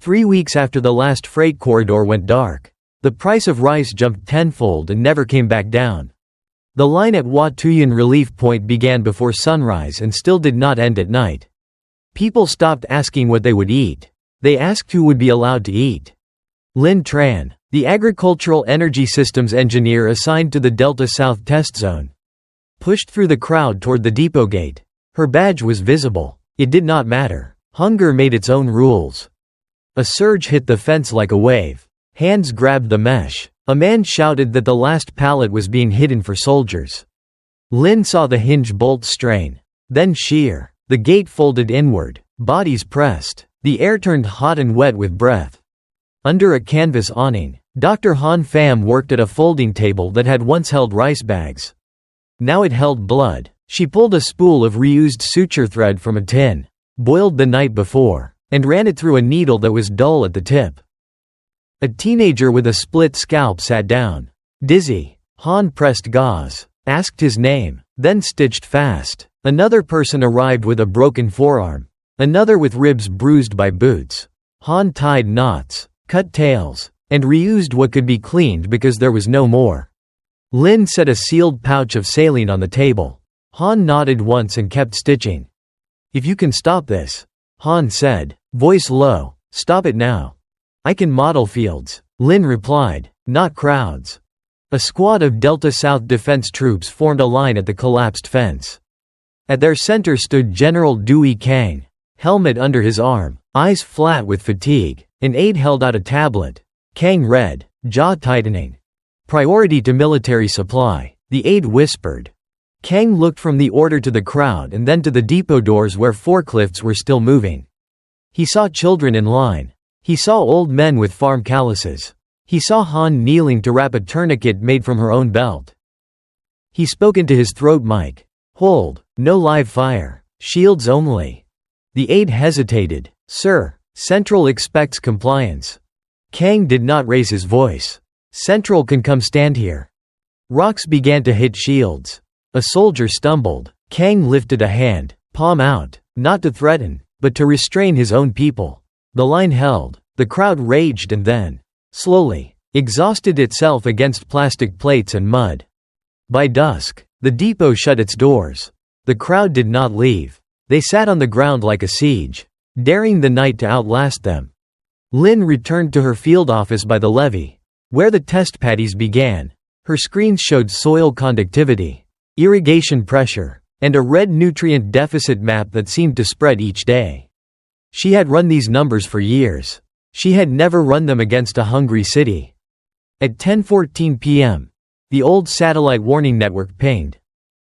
3 weeks after the last freight corridor went dark. The price of rice jumped tenfold and never came back down. The line at Wat Tuyen Relief Point began before sunrise and still did not end at night. People stopped asking what they would eat. They asked who would be allowed to eat. Lin Tran, the agricultural energy systems engineer assigned to the Delta South test zone, pushed through the crowd toward the depot gate. Her badge was visible. It did not matter. Hunger made its own rules. A surge hit the fence like a wave. Hands grabbed the mesh. A man shouted that the last pallet was being hidden for soldiers. Lin saw the hinge bolt strain. Then shear. The gate folded inward. Bodies pressed. The air turned hot and wet with breath. Under a canvas awning, Dr. Han Pham worked at a folding table that had once held rice bags. Now it held blood. She pulled a spool of reused suture thread from a tin, boiled the night before, and ran it through a needle that was dull at the tip. A teenager with a split scalp sat down. Dizzy, Han pressed gauze, asked his name, then stitched fast. Another person arrived with a broken forearm. Another with ribs bruised by boots. Han tied knots, cut tails, and reused what could be cleaned because there was no more. Lin set a sealed pouch of saline on the table. Han nodded once and kept stitching. "If you can stop this," Han said, voice low, "stop it now." "I can model fields," Lin replied, "not crowds." A squad of Delta South defense troops formed a line at the collapsed fence. At their center stood General Dewey Kang, helmet under his arm, eyes flat with fatigue. An aide held out a tablet. Kang read, jaw tightening. "Priority to military supply," the aide whispered. Kang looked from the order to the crowd and then to the depot doors where forklifts were still moving. He saw children in line. He saw old men with farm calluses. He saw Han kneeling to wrap a tourniquet made from her own belt. He spoke into his throat mic. "Hold, no live fire. Shields only." The aide hesitated. "Sir, Central expects compliance." Kang did not raise his voice. "Central can come stand here." Rocks began to hit shields. A soldier stumbled. Kang lifted a hand, palm out, not to threaten, but to restrain his own people. The line held. The crowd raged and then, slowly, exhausted itself against plastic plates and mud. By dusk, the depot shut its doors. The crowd did not leave. They sat on the ground like a siege, daring the night to outlast them. Lin returned to her field office by the levee, where the test paddies began. Her screens showed soil conductivity, irrigation pressure, and a red nutrient deficit map that seemed to spread each day. She had run these numbers for years. She had never run them against a hungry city. At 10:14 p.m., the old satellite warning network pinged.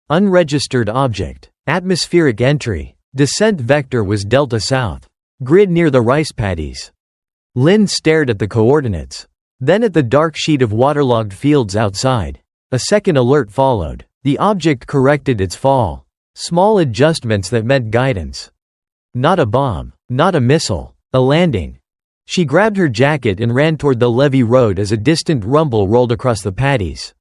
Unregistered object. Atmospheric entry. Descent vector was Delta South. Grid near the rice paddies. Lin stared at the coordinates. Then at the dark sheet of waterlogged fields outside. A second alert followed. The object corrected its fall. Small adjustments that meant guidance. Not a bomb. Not a missile. A landing. She grabbed her jacket and ran toward the levee road as a distant rumble rolled across the paddies.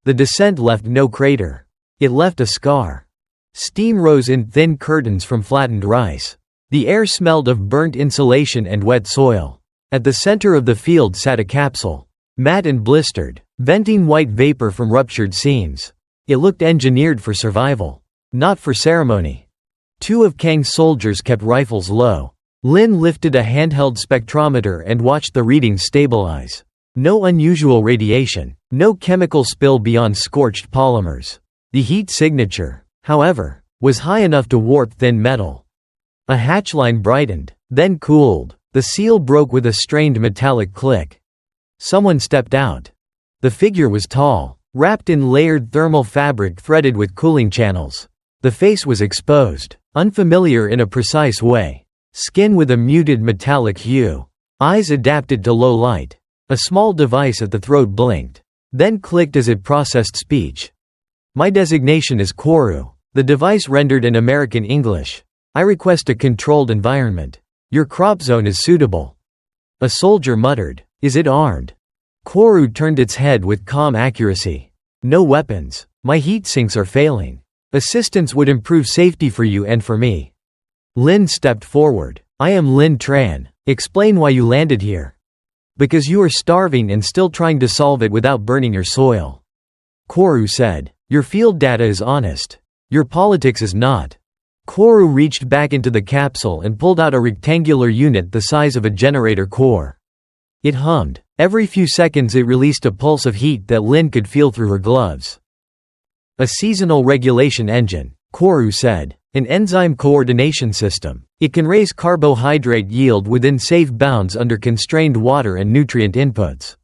The descent left no crater. It left a scar. Steam rose in thin curtains from flattened rice. The air smelled of burnt insulation and wet soil. At the center of the field sat a capsule, matte and blistered, venting white vapor from ruptured seams. It looked engineered for survival, not for ceremony. Two of Kang's soldiers kept rifles low. Lin lifted a handheld spectrometer and watched the readings stabilize. No unusual radiation, no chemical spill beyond scorched polymers. The heat signature, however, was high enough to warp thin metal. A hatchline brightened, then cooled. The seal broke with a strained metallic click. Someone stepped out. The figure was tall, wrapped in layered thermal fabric threaded with cooling channels. The face was exposed, unfamiliar in a precise way. Skin with a muted metallic hue. Eyes adapted to low light. A small device at the throat blinked, then clicked as it processed speech. "My designation is Koru." The device rendered in American English. "I request a controlled environment. Your crop zone is suitable." A soldier muttered, "Is it armed?" Koru turned its head with calm accuracy. "No weapons. My heat sinks are failing. Assistance would improve safety for you and for me." Lin stepped forward. "I am Lin Tran. Explain why you landed here. Because you are starving and still trying to solve it without burning your soil. Koru said. Your field data is honest. Your politics is not. Koru reached back into the capsule and pulled out a rectangular unit the size of a generator core. It hummed. Every few seconds it released a pulse of heat that Lin could feel through her gloves. A seasonal regulation engine, Koru said. An enzyme coordination system. It can raise carbohydrate yield within safe bounds under constrained water and nutrient inputs.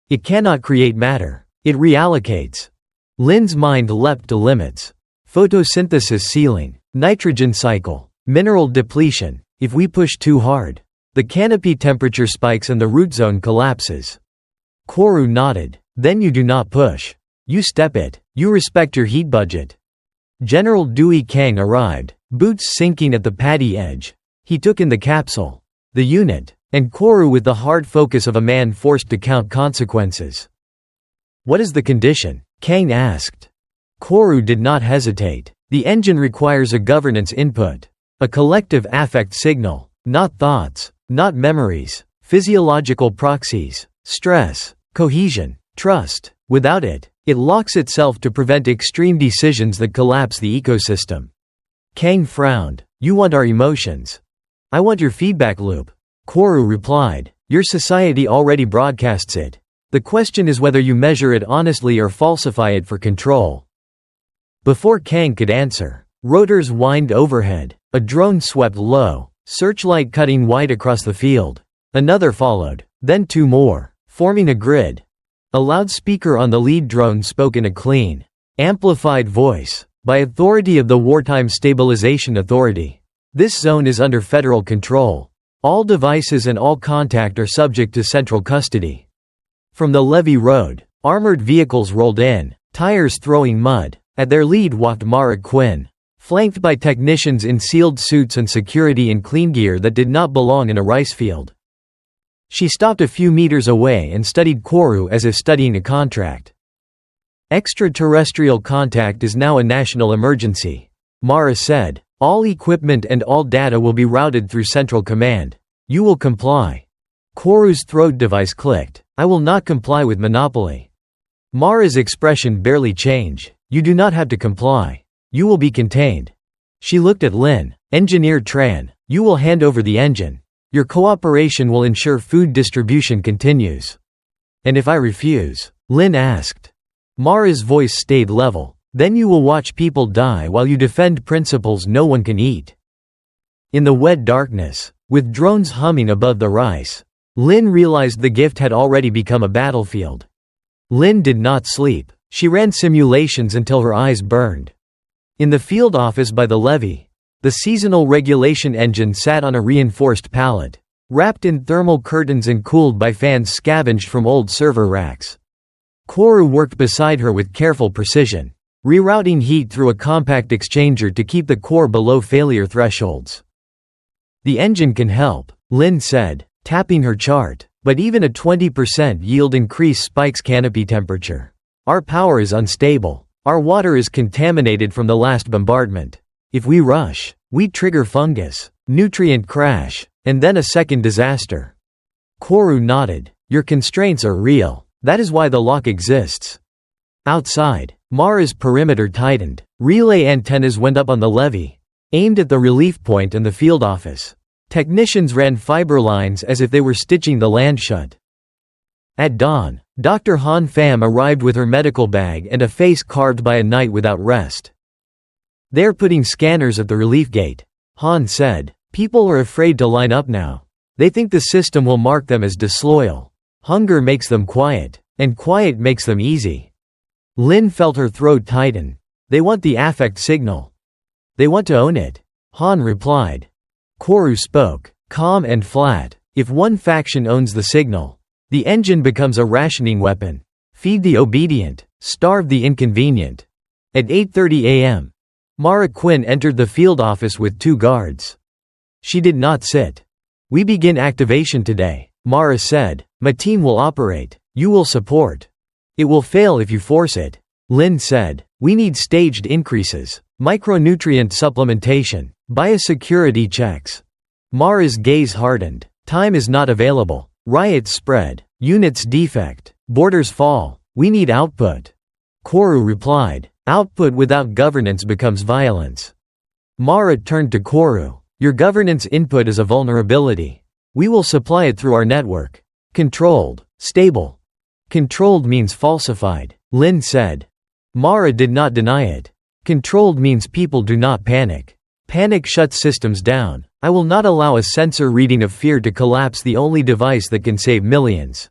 It cannot create matter. It reallocates. Lin's mind leapt to limits. Photosynthesis ceiling. Nitrogen cycle. Mineral depletion. If we push too hard, the canopy temperature spikes and the root zone collapses. Koru nodded. Then you do not push. You step it. You respect your heat budget. General Dewey Kang arrived, boots sinking at the paddy edge. He took in the capsule, the unit, and Koru with the hard focus of a man forced to count consequences. What is the condition? Kang asked. Koru did not hesitate. The engine requires a governance input. A collective affect signal. Not thoughts, not memories. Physiological proxies. Stress, cohesion, trust. Without it, it locks itself to prevent extreme decisions that collapse the ecosystem. Kang frowned. You want our emotions. I want your feedback loop. Koru replied. Your society already broadcasts it. The question is whether you measure it honestly or falsify it for control. Before Kang could answer, rotors whined overhead. A drone swept low, searchlight cutting wide across the field. Another followed, then two more, forming a grid. A loudspeaker on the lead drone spoke in a clean, amplified voice. By authority of the Wartime Stabilization Authority. This zone is under federal control. All devices and all contact are subject to central custody. From the levee road, armored vehicles rolled in, tires throwing mud. At their lead walked Mara Quinn, flanked by technicians in sealed suits and security in clean gear that did not belong in a rice field. She stopped a few meters away and studied Koru as if studying a contract. Extraterrestrial contact is now a national emergency. Mara said. All equipment and all data will be routed through Central Command. You will comply. Koru's throat device clicked. I will not comply with monopoly. Mara's expression barely changed. You do not have to comply. You will be contained. She looked at Lin. Engineer Tran, you will hand over the engine. Your cooperation will ensure food distribution continues. And if I refuse? Lin asked. Mara's voice stayed level. Then you will watch people die while you defend principles no one can eat. In the wet darkness, with drones humming above the rice, Lin realized the gift had already become a battlefield. Lin did not sleep. She ran simulations until her eyes burned. In the field office by the levee, the seasonal regulation engine sat on a reinforced pallet, wrapped in thermal curtains and cooled by fans scavenged from old server racks. Koru worked beside her with careful precision, rerouting heat through a compact exchanger to keep the core below failure thresholds. The engine can help, Lin said, tapping her chart, but even a 20% yield increase spikes canopy temperature. Our power is unstable. Our water is contaminated from the last bombardment. If we rush, we trigger fungus, nutrient crash, and then a second disaster. Koru nodded. Your constraints are real. That is why the lock exists. Outside, Mara's perimeter tightened. Relay antennas went up on the levee, aimed at the relief point and the field office. Technicians ran fiber lines as if they were stitching the land shut. At dawn, Dr. Han Pham arrived with her medical bag and a face carved by a night without rest. They're putting scanners at the relief gate, Han said. People are afraid to line up now. They think the system will mark them as disloyal. Hunger makes them quiet, and quiet makes them easy. Lin felt her throat tighten. They want the affect signal. They want to own it, Han replied. Koru spoke, calm and flat. If one faction owns the signal, the engine becomes a rationing weapon. Feed the obedient, starve the inconvenient. At 8:30 a.m., Mara Quinn entered the field office with 2 guards. She did not sit. We begin activation today, Mara said. My team will operate. You will support. It will fail if you force it, Lin said. We need staged increases, micronutrient supplementation, biosecurity checks. Mara's gaze hardened. Time is not available. Riots spread. Units defect. Borders fall. We need output. Koru replied. Output without governance becomes violence. Mara turned to Koru. Your governance input is a vulnerability. We will supply it through our network. Controlled. Stable. Controlled means falsified, Lin said. Mara did not deny it. Controlled means people do not panic. Panic shuts systems down. I will not allow a sensor reading of fear to collapse the only device that can save millions.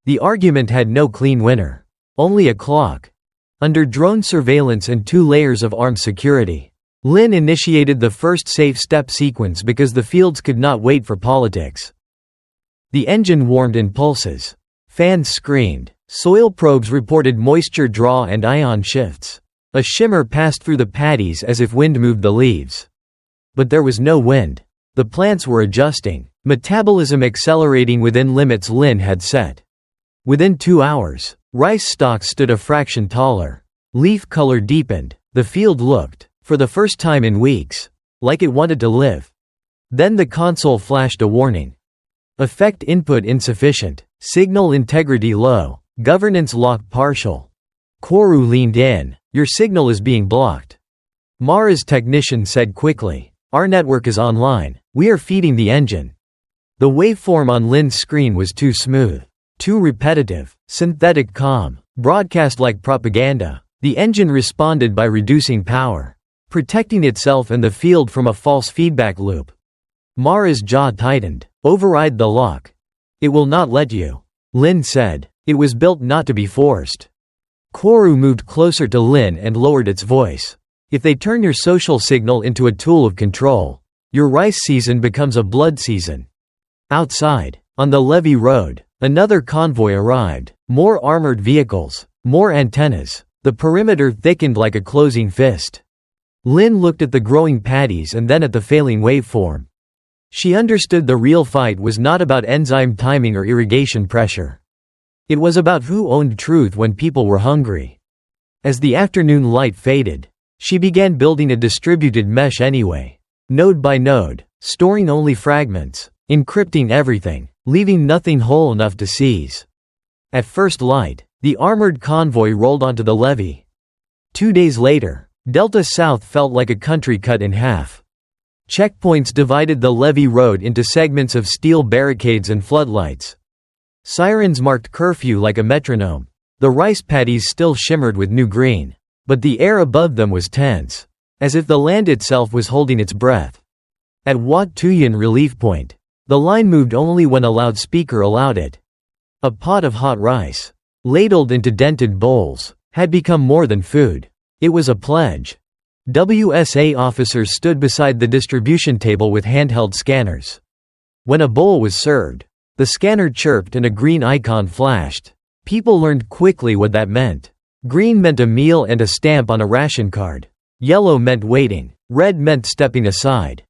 The argument had no clean winner. Only a clock. Under drone surveillance and 2 layers of armed security, Lin initiated the first safe step sequence because the fields could not wait for politics. The engine warmed in pulses. Fans screamed. Soil probes reported moisture draw and ion shifts. A shimmer passed through the paddies as if wind moved the leaves. But there was no wind. The plants were adjusting, metabolism accelerating within limits Lin had set. Within 2 hours, rice stalks stood a fraction taller. Leaf color deepened. The field looked, for the first time in weeks, like it wanted to live. Then the console flashed a warning. Effect input insufficient. Signal integrity low. Governance lock partial. Koru leaned in. Your signal is being blocked. Mara's technician said quickly. Our network is online. We are feeding the engine. The waveform on Lin's screen was too smooth. Too repetitive. Synthetic calm. Broadcast like propaganda. The engine responded by reducing power, protecting itself and the field from a false feedback loop. Mara's jaw tightened. Override the lock. It will not let you. Lin said. It was built not to be forced. Koru moved closer to Lin and lowered its voice. If they turn your social signal into a tool of control, your rice season becomes a blood season. Outside, on the levee road, another convoy arrived. More armored vehicles. More antennas. The perimeter thickened like a closing fist. Lin looked at the growing paddies and then at the failing waveform. She understood the real fight was not about enzyme timing or irrigation pressure. It was about who owned truth when people were hungry. As the afternoon light faded, she began building a distributed mesh anyway. Node by node, storing only fragments, encrypting everything, leaving nothing whole enough to seize. At first light, the armored convoy rolled onto the levee. 2 days later, Delta South felt like a country cut in half. Checkpoints divided the levee road into segments of steel barricades and floodlights. Sirens marked curfew like a metronome. The rice paddies still shimmered with new green, but the air above them was tense, as if the land itself was holding its breath. At Wat Tuyen relief point, the line moved only when a loudspeaker allowed it. A pot of hot rice, ladled into dented bowls, had become more than food. It was a pledge. WSA officers stood beside the distribution table with handheld scanners. When a bowl was served, the scanner chirped and a green icon flashed. People learned quickly what that meant. Green meant a meal and a stamp on a ration card. Yellow meant waiting. Red meant stepping aside.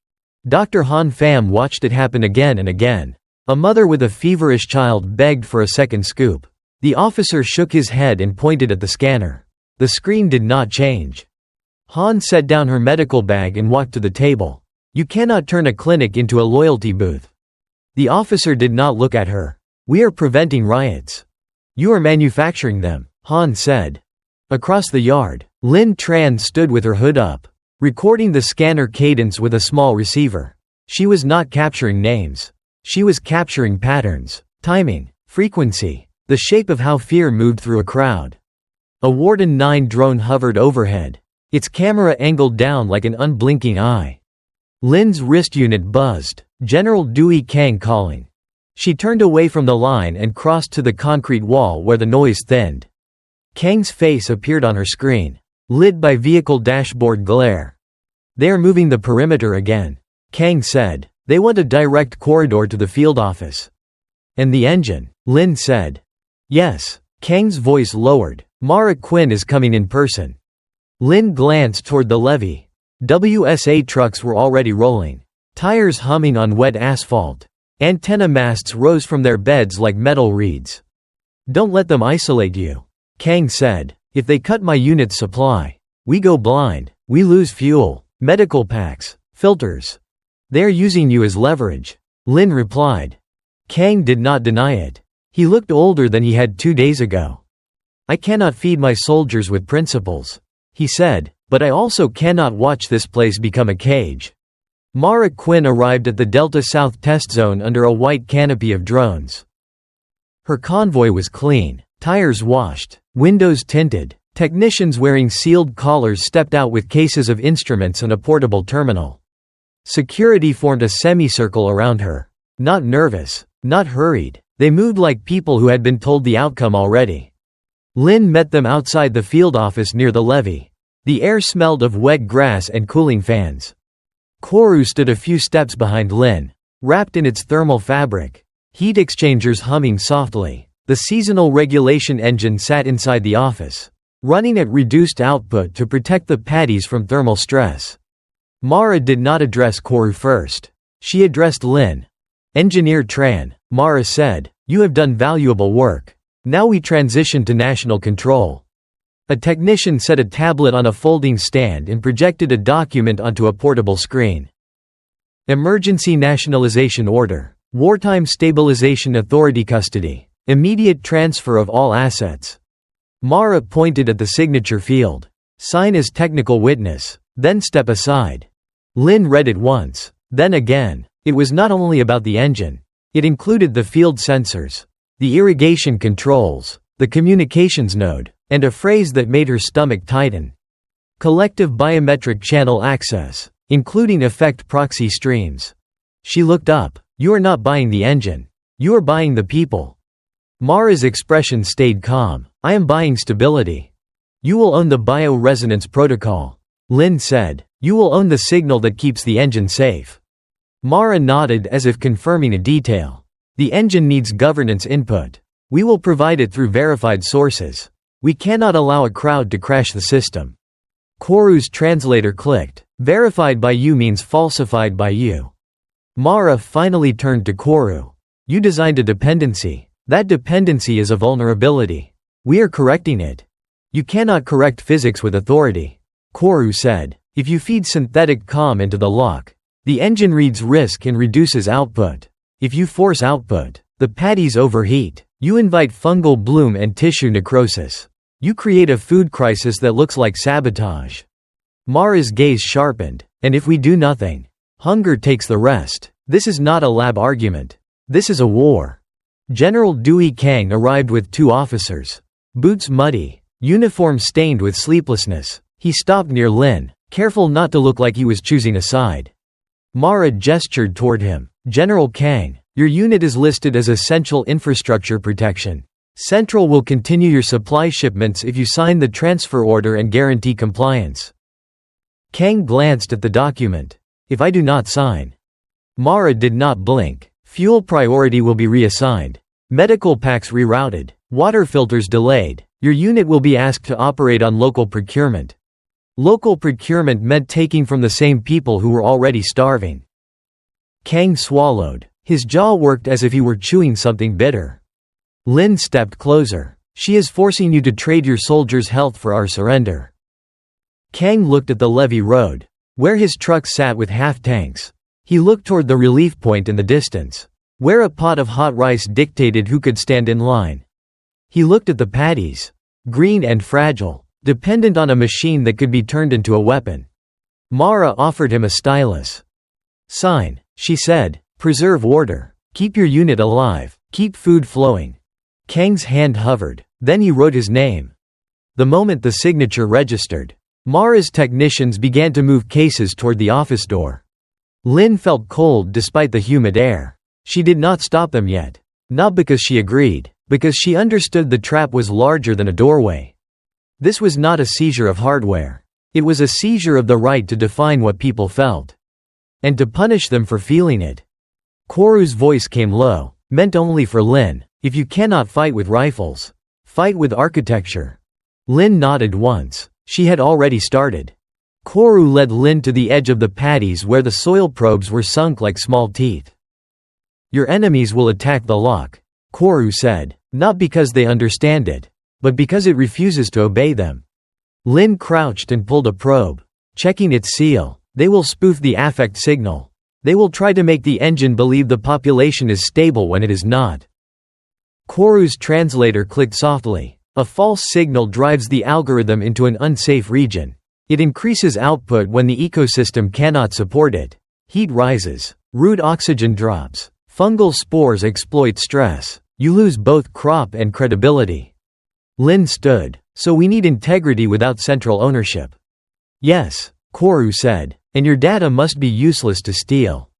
Dr. Han Pham watched it happen again and again. A mother with a feverish child begged for a second scoop. The officer shook his head and pointed at the scanner. The screen did not change. Han set down her medical bag and walked to the table. You cannot turn a clinic into a loyalty booth. The officer did not look at her. We are preventing riots. You are manufacturing them, Han said. Across the yard, Lin Tran stood with her hood up, recording the scanner cadence with a small receiver. She was not capturing names. She was capturing patterns, timing, frequency, the shape of how fear moved through a crowd. A Warden 9 drone hovered overhead, its camera angled down like an unblinking eye. Lin's wrist unit buzzed. General Dewey Kang calling. She turned away from the line and crossed to the concrete wall where the noise thinned. Kang's face appeared on her screen, lit by vehicle dashboard glare. They are moving the perimeter again, Kang said. They want a direct corridor to the field office. And the engine, Lin said. Yes. Kang's voice lowered. Mara Quinn is coming in person. Lin glanced toward the levee. WSA trucks were already rolling, tires humming on wet asphalt. Antenna masts rose from their beds like metal reeds. Don't let them isolate you, Kang said. If they cut my unit's supply, we go blind. We lose fuel, medical packs, filters. They are using you as leverage. Lin replied. Kang did not deny it. He looked older than he had 2 days ago. I cannot feed my soldiers with principles, he said, but I also cannot watch this place become a cage. Mara Quinn arrived at the Delta South test zone under a white canopy of drones. Her convoy was clean, tires washed, windows tinted. Technicians wearing sealed collars stepped out with cases of instruments and a portable terminal. Security formed a semicircle around her. Not nervous, not hurried. They moved like people who had been told the outcome already. Lin met them outside the field office near the levee. The air smelled of wet grass and cooling fans. Koru stood a few steps behind Lin, wrapped in its thermal fabric. Heat exchangers humming softly. The seasonal regulation engine sat inside the office, running at reduced output to protect the patties from thermal stress. Mara did not address Koru first. She addressed Lin. Engineer Tran, Mara said, you have done valuable work. Now we transition to national control. A technician set a tablet on a folding stand and projected a document onto a portable screen. Emergency Nationalization Order. Wartime Stabilization Authority Custody. Immediate transfer of all assets. Mara pointed at the signature field. Sign as technical witness, then step aside. Lin read it once, then again. It was not only about the engine. It included the field sensors, the irrigation controls, the communications node, and a phrase that made her stomach tighten. Collective biometric channel access, including effect proxy streams. She looked up. You are not buying the engine. You are buying the people. Mara's expression stayed calm. I am buying stability. You will own the bioresonance protocol. Lin said. You will own the signal that keeps the engine safe. Mara nodded as if confirming a detail. The engine needs governance input. We will provide it through verified sources. We cannot allow a crowd to crash the system. Koru's translator clicked. Verified by you means falsified by you. Mara finally turned to Koru. You designed a dependency. That dependency is a vulnerability. We are correcting it. You cannot correct physics with authority. Koru said. If you feed synthetic COM into the lock, the engine reads risk and reduces output. If you force output, the patties overheat. You invite fungal bloom and tissue necrosis. You create a food crisis that looks like sabotage. Mara's gaze sharpened. And if we do nothing, hunger takes the rest. This is not a lab argument. This is a war. General Dewey Kang arrived with 2 officers. Boots muddy, uniform stained with sleeplessness. He stopped near Lin, careful not to look like he was choosing a side. Mara gestured toward him. General Kang, your unit is listed as essential infrastructure protection. Central will continue your supply shipments if you sign the transfer order and guarantee compliance. Kang glanced at the document. If I do not sign. Mara did not blink. Fuel priority will be reassigned. Medical packs rerouted. Water filters delayed. Your unit will be asked to operate on local procurement. Local procurement meant taking from the same people who were already starving. Kang swallowed. His jaw worked as if he were chewing something bitter. Lin stepped closer. She is forcing you to trade your soldiers' health for our surrender. Kang looked at the levee road, where his truck sat with half-tanks. He looked toward the relief point in the distance, where a pot of hot rice dictated who could stand in line. He looked at the patties. Green and fragile, dependent on a machine that could be turned into a weapon. Mara offered him a stylus. Sign, she said. Preserve order. Keep your unit alive. Keep food flowing. Kang's hand hovered. Then he wrote his name. The moment the signature registered, Mara's technicians began to move cases toward the office door. Lin felt cold despite the humid air. She did not stop them yet. Not because she agreed, because she understood the trap was larger than a doorway. This was not a seizure of hardware. It was a seizure of the right to define what people felt. And to punish them for feeling it. Koru's voice came low, meant only for Lin. If you cannot fight with rifles, fight with architecture. Lin nodded once. She had already started. Koru led Lin to the edge of the patties where the soil probes were sunk like small teeth. Your enemies will attack the lock, Koru said, not because they understand it, but because it refuses to obey them. Lin crouched and pulled a probe, checking its seal. They will spoof the affect signal. They will try to make the engine believe the population is stable when it is not. Koru's translator clicked softly. A false signal drives the algorithm into an unsafe region. It increases output when the ecosystem cannot support it. Heat rises. Root oxygen drops. Fungal spores exploit stress. You lose both crop and credibility. Lin stood. So we need integrity without central ownership. Yes, Koru said. And your data must be useless to steal.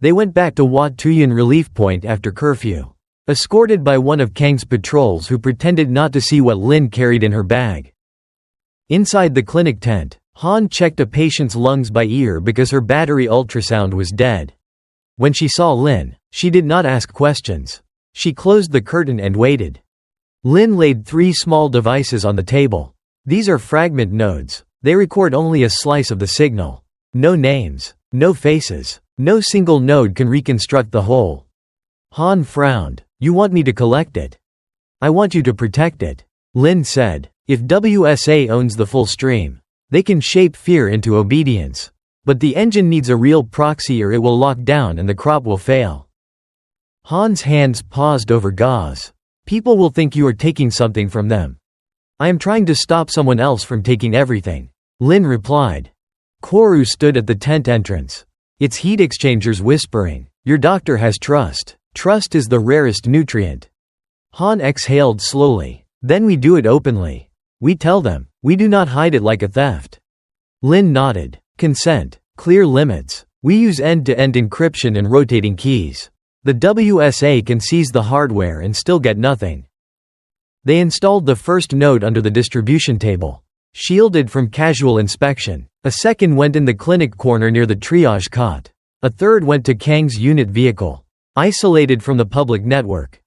They went back to Wat Tuyen relief point after curfew. Escorted by one of Kang's patrols who pretended not to see what Lin carried in her bag. Inside the clinic tent, Han checked a patient's lungs by ear because her battery ultrasound was dead. When she saw Lin, she did not ask questions. She closed the curtain and waited. Lin laid 3 small devices on the table. These are fragment nodes. They record only a slice of the signal. No names, no faces. No single node can reconstruct the whole. Han frowned. You want me to collect it? I want you to protect it. Lin said. If WSA owns the full stream, they can shape fear into obedience. But the engine needs a real proxy or it will lock down and the crop will fail. Han's hands paused over gauze. People will think you are taking something from them. I am trying to stop someone else from taking everything. Lin replied. Koru stood at the tent entrance. Its heat exchangers whispering. Your doctor has trust. Trust is the rarest nutrient. Han exhaled slowly. Then we do it openly. We tell them. We do not hide it like a theft. Lin nodded. Consent. Clear limits. We use end-to-end encryption and rotating keys. The WSA can seize the hardware and still get nothing. They installed the first node under the distribution table. Shielded from casual inspection. A second went in the clinic corner near the triage cot. A third went to Kang's unit vehicle. Isolated from the public network.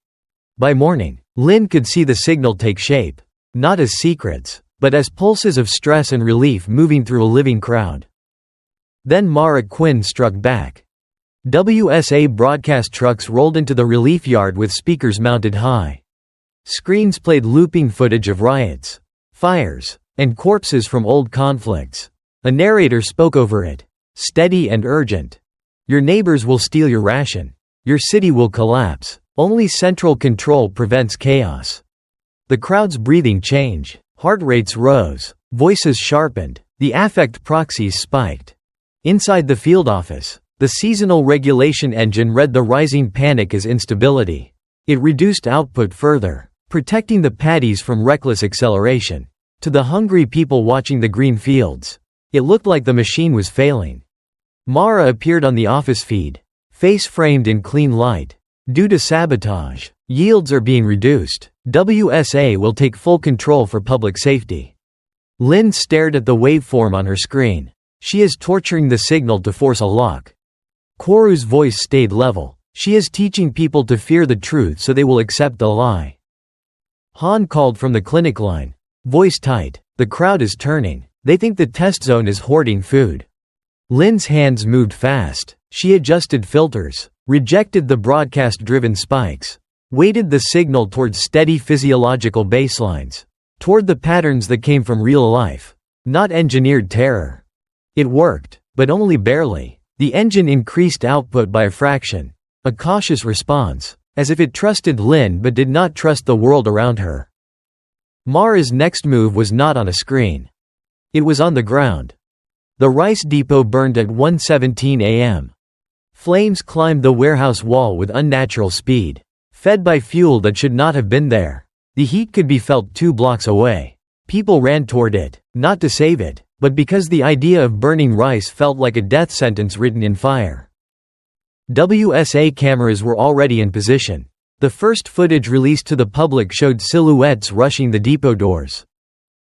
By morning, Lin could see the signal take shape. Not as secrets, but as pulses of stress and relief moving through a living crowd. Then Mara Quinn struck back. WSA broadcast trucks rolled into the relief yard with speakers mounted high. Screens played looping footage of riots, fires, and corpses from old conflicts. A narrator spoke over it. Steady and urgent. Your neighbors will steal your ration. Your city will collapse. Only central control prevents chaos. The crowd's breathing changed. Heart rates rose. Voices sharpened. The affect proxies spiked. Inside the field office, the seasonal regulation engine read the rising panic as instability. It reduced output further, protecting the paddies from reckless acceleration. To the hungry people watching the green fields, it looked like the machine was failing. Mara appeared on the office feed, face framed in clean light. Due to sabotage, yields are being reduced. WSA will take full control for public safety. Lin stared at the waveform on her screen. She is torturing the signal to force a lock. Koru's voice stayed level. She is teaching people to fear the truth so they will accept the lie. Han called from the clinic line. Voice tight. The crowd is turning. They think the test zone is hoarding food. Lin's hands moved fast. She adjusted filters, rejected the broadcast-driven spikes, weighted the signal towards steady physiological baselines, toward the patterns that came from real life, not engineered terror. It worked, but only barely. The engine increased output by a fraction. A cautious response, as if it trusted Lin but did not trust the world around her. Mara's next move was not on a screen. It was on the ground. The rice depot burned at 1:17 a.m. Flames climbed the warehouse wall with unnatural speed, fed by fuel that should not have been there. The heat could be felt 2 blocks away. People ran toward it, not to save it, but because the idea of burning rice felt like a death sentence written in fire. WSA cameras were already in position. The first footage released to the public showed silhouettes rushing the depot doors.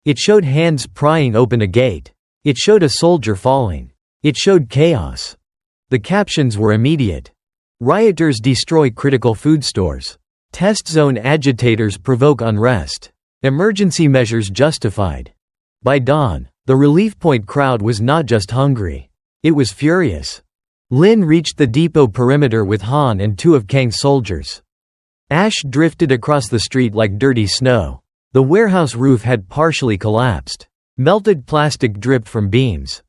It showed hands prying open a gate. It showed a soldier falling. It showed chaos. The captions were immediate. Rioters destroy critical food stores. Test zone agitators provoke unrest. Emergency measures justified. By dawn, the relief point crowd was not just hungry. It was furious. Lin reached the depot perimeter with Han and 2 of Kang's soldiers. Ash drifted across the street like dirty snow. The warehouse roof had partially collapsed. Melted plastic dripped from beams.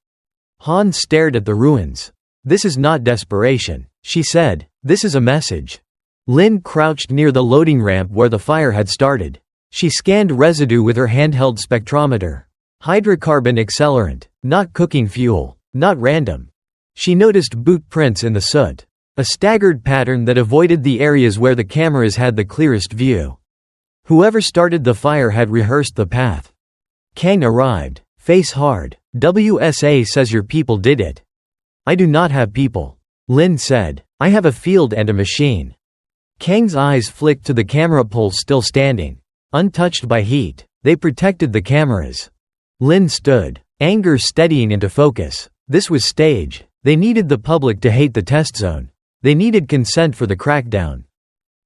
Han stared at the ruins. "This is not desperation," she said. "This is a message." Lynn crouched near the loading ramp where the fire had started. She scanned residue with her handheld spectrometer. Hydrocarbon accelerant. Not cooking fuel. Not random. She noticed boot prints in the soot. A staggered pattern that avoided the areas where the cameras had the clearest view. Whoever started the fire had rehearsed the path. Kang arrived. Face hard. "WSA says your people did it." "I do not have people," Lynn said. "I have a field and a machine." Kang's eyes flicked to the camera poles still standing. Untouched by heat. They protected the cameras. Lynn stood. Anger steadying into focus. This was stage. They needed the public to hate the test zone. They needed consent for the crackdown.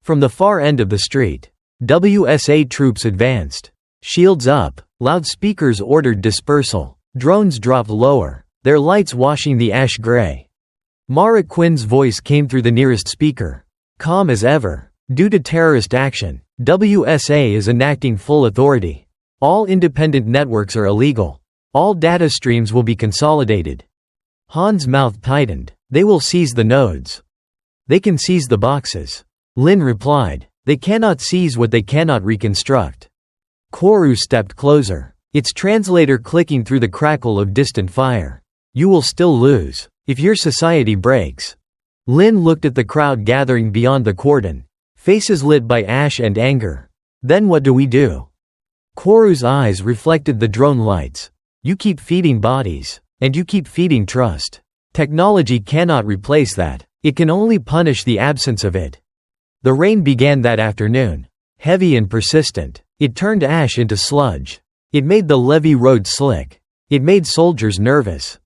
From the far end of the street, WSA troops advanced. Shields up. Loudspeakers ordered dispersal. Drones dropped lower, their lights washing the ash gray. Mara Quinn's voice came through the nearest speaker. Calm as ever. "Due to terrorist action, WSA is enacting full authority. All independent networks are illegal. All data streams will be consolidated." Han's mouth tightened. "They will seize the nodes. They can seize the boxes." Lynn replied. "They cannot seize what they cannot reconstruct." Koru stepped closer, its translator clicking through the crackle of distant fire. "You will still lose, if your society breaks." Lynn looked at the crowd gathering beyond the cordon, faces lit by ash and anger. "Then what do we do?" Koru's eyes reflected the drone lights. "You keep feeding bodies. And you keep feeding trust. Technology cannot replace that. It can only punish the absence of it." The rain began that afternoon. Heavy and persistent. It turned ash into sludge. It made the levee road slick. It made soldiers nervous.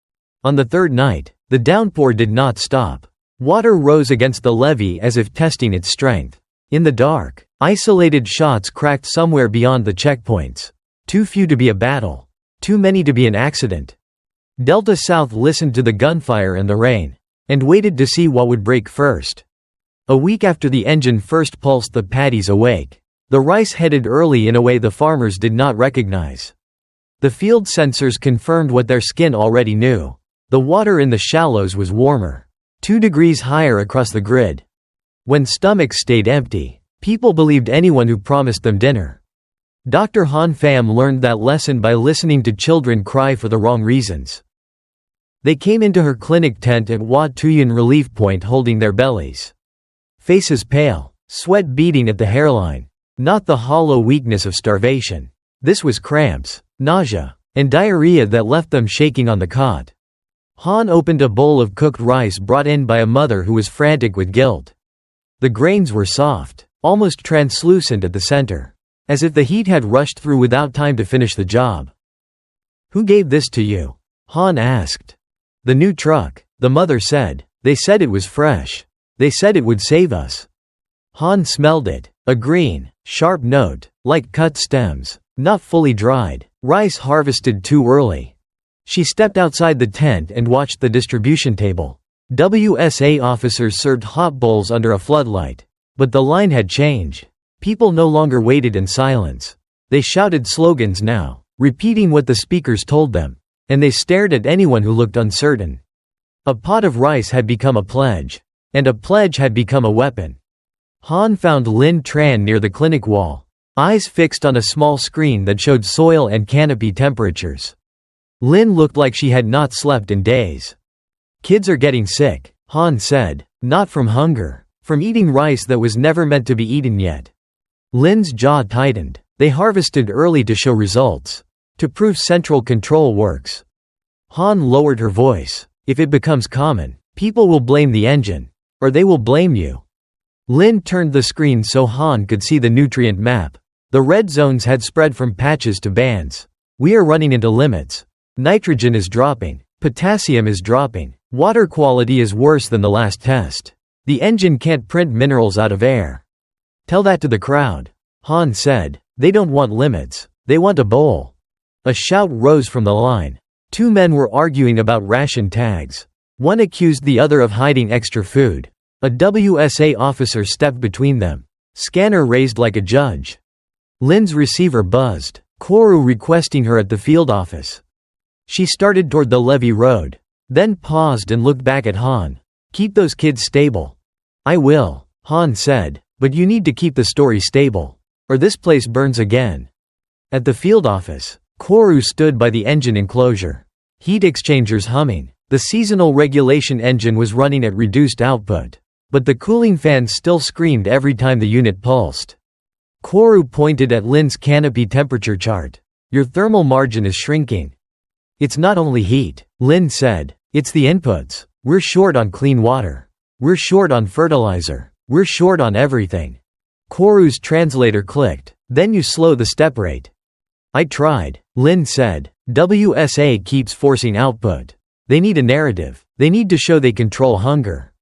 On the third night, the downpour did not stop. Water rose against the levee as if testing its strength. In the dark, isolated shots cracked somewhere beyond the checkpoints. Too few to be a battle. Too many to be an accident. Delta South listened to the gunfire and the rain, and waited to see what would break first. A week after the engine first pulsed, the paddies awake. The rice headed early in a way the farmers did not recognize. The field sensors confirmed what their skin already knew. The water in the shallows was warmer. 2 degrees higher across the grid. When stomachs stayed empty, people believed anyone who promised them dinner. Dr. Han Pham learned that lesson by listening to children cry for the wrong reasons. They came into her clinic tent at Wat Tuyen Relief Point holding their bellies. Faces pale, sweat beading at the hairline. Not the hollow weakness of starvation. This was cramps, nausea, and diarrhea that left them shaking on the cot. Han opened a bowl of cooked rice brought in by a mother who was frantic with guilt. The grains were soft, almost translucent at the center, as if the heat had rushed through without time to finish the job. "Who gave this to you?" Han asked. "The new truck," the mother said. "They said it was fresh. They said it would save us." Han smelled it. A green, sharp note, like cut stems, not fully dried, rice harvested too early. She stepped outside the tent and watched the distribution table. WSA officers served hot bowls under a floodlight. But the line had changed. People no longer waited in silence. They shouted slogans now, repeating what the speakers told them. And they stared at anyone who looked uncertain. A pot of rice had become a pledge. And a pledge had become a weapon. Han found Lin Tran near the clinic wall, eyes fixed on a small screen that showed soil and canopy temperatures. Lin looked like she had not slept in days. "Kids are getting sick," Han said. "Not from hunger. From eating rice that was never meant to be eaten yet." Lin's jaw tightened. They harvested early to show results. To prove central control works. Han lowered her voice. "If it becomes common, people will blame the engine. Or they will blame you." Lin turned the screen so Han could see the nutrient map. The red zones had spread from patches to bands. "We are running into limits. Nitrogen is dropping. Potassium is dropping. Water quality is worse than the last test. The engine can't print minerals out of air." "Tell that to the crowd," Han said. "They don't want limits. They want a bowl." A shout rose from the line. 2 men were arguing about ration tags. One accused the other of hiding extra food. A WSA officer stepped between them. Scanner raised like a judge. Lin's receiver buzzed. Koru requesting her at the field office. She started toward the levee road. Then paused and looked back at Han. "Keep those kids stable." "I will," Han said, "but you need to keep the story stable. Or this place burns again." At the field office, Koru stood by the engine enclosure. Heat exchangers humming. The seasonal regulation engine was running at reduced output. But the cooling fan still screamed every time the unit pulsed. Koru pointed at Lin's canopy temperature chart. "Your thermal margin is shrinking." "It's not only heat," Lin said. "It's the inputs. We're short on clean water. We're short on fertilizer. We're short on everything." Koru's translator clicked. "Then you slow the step rate." "I tried," Lin said. "WSA keeps forcing output. They need a narrative. They need to show they control hunger."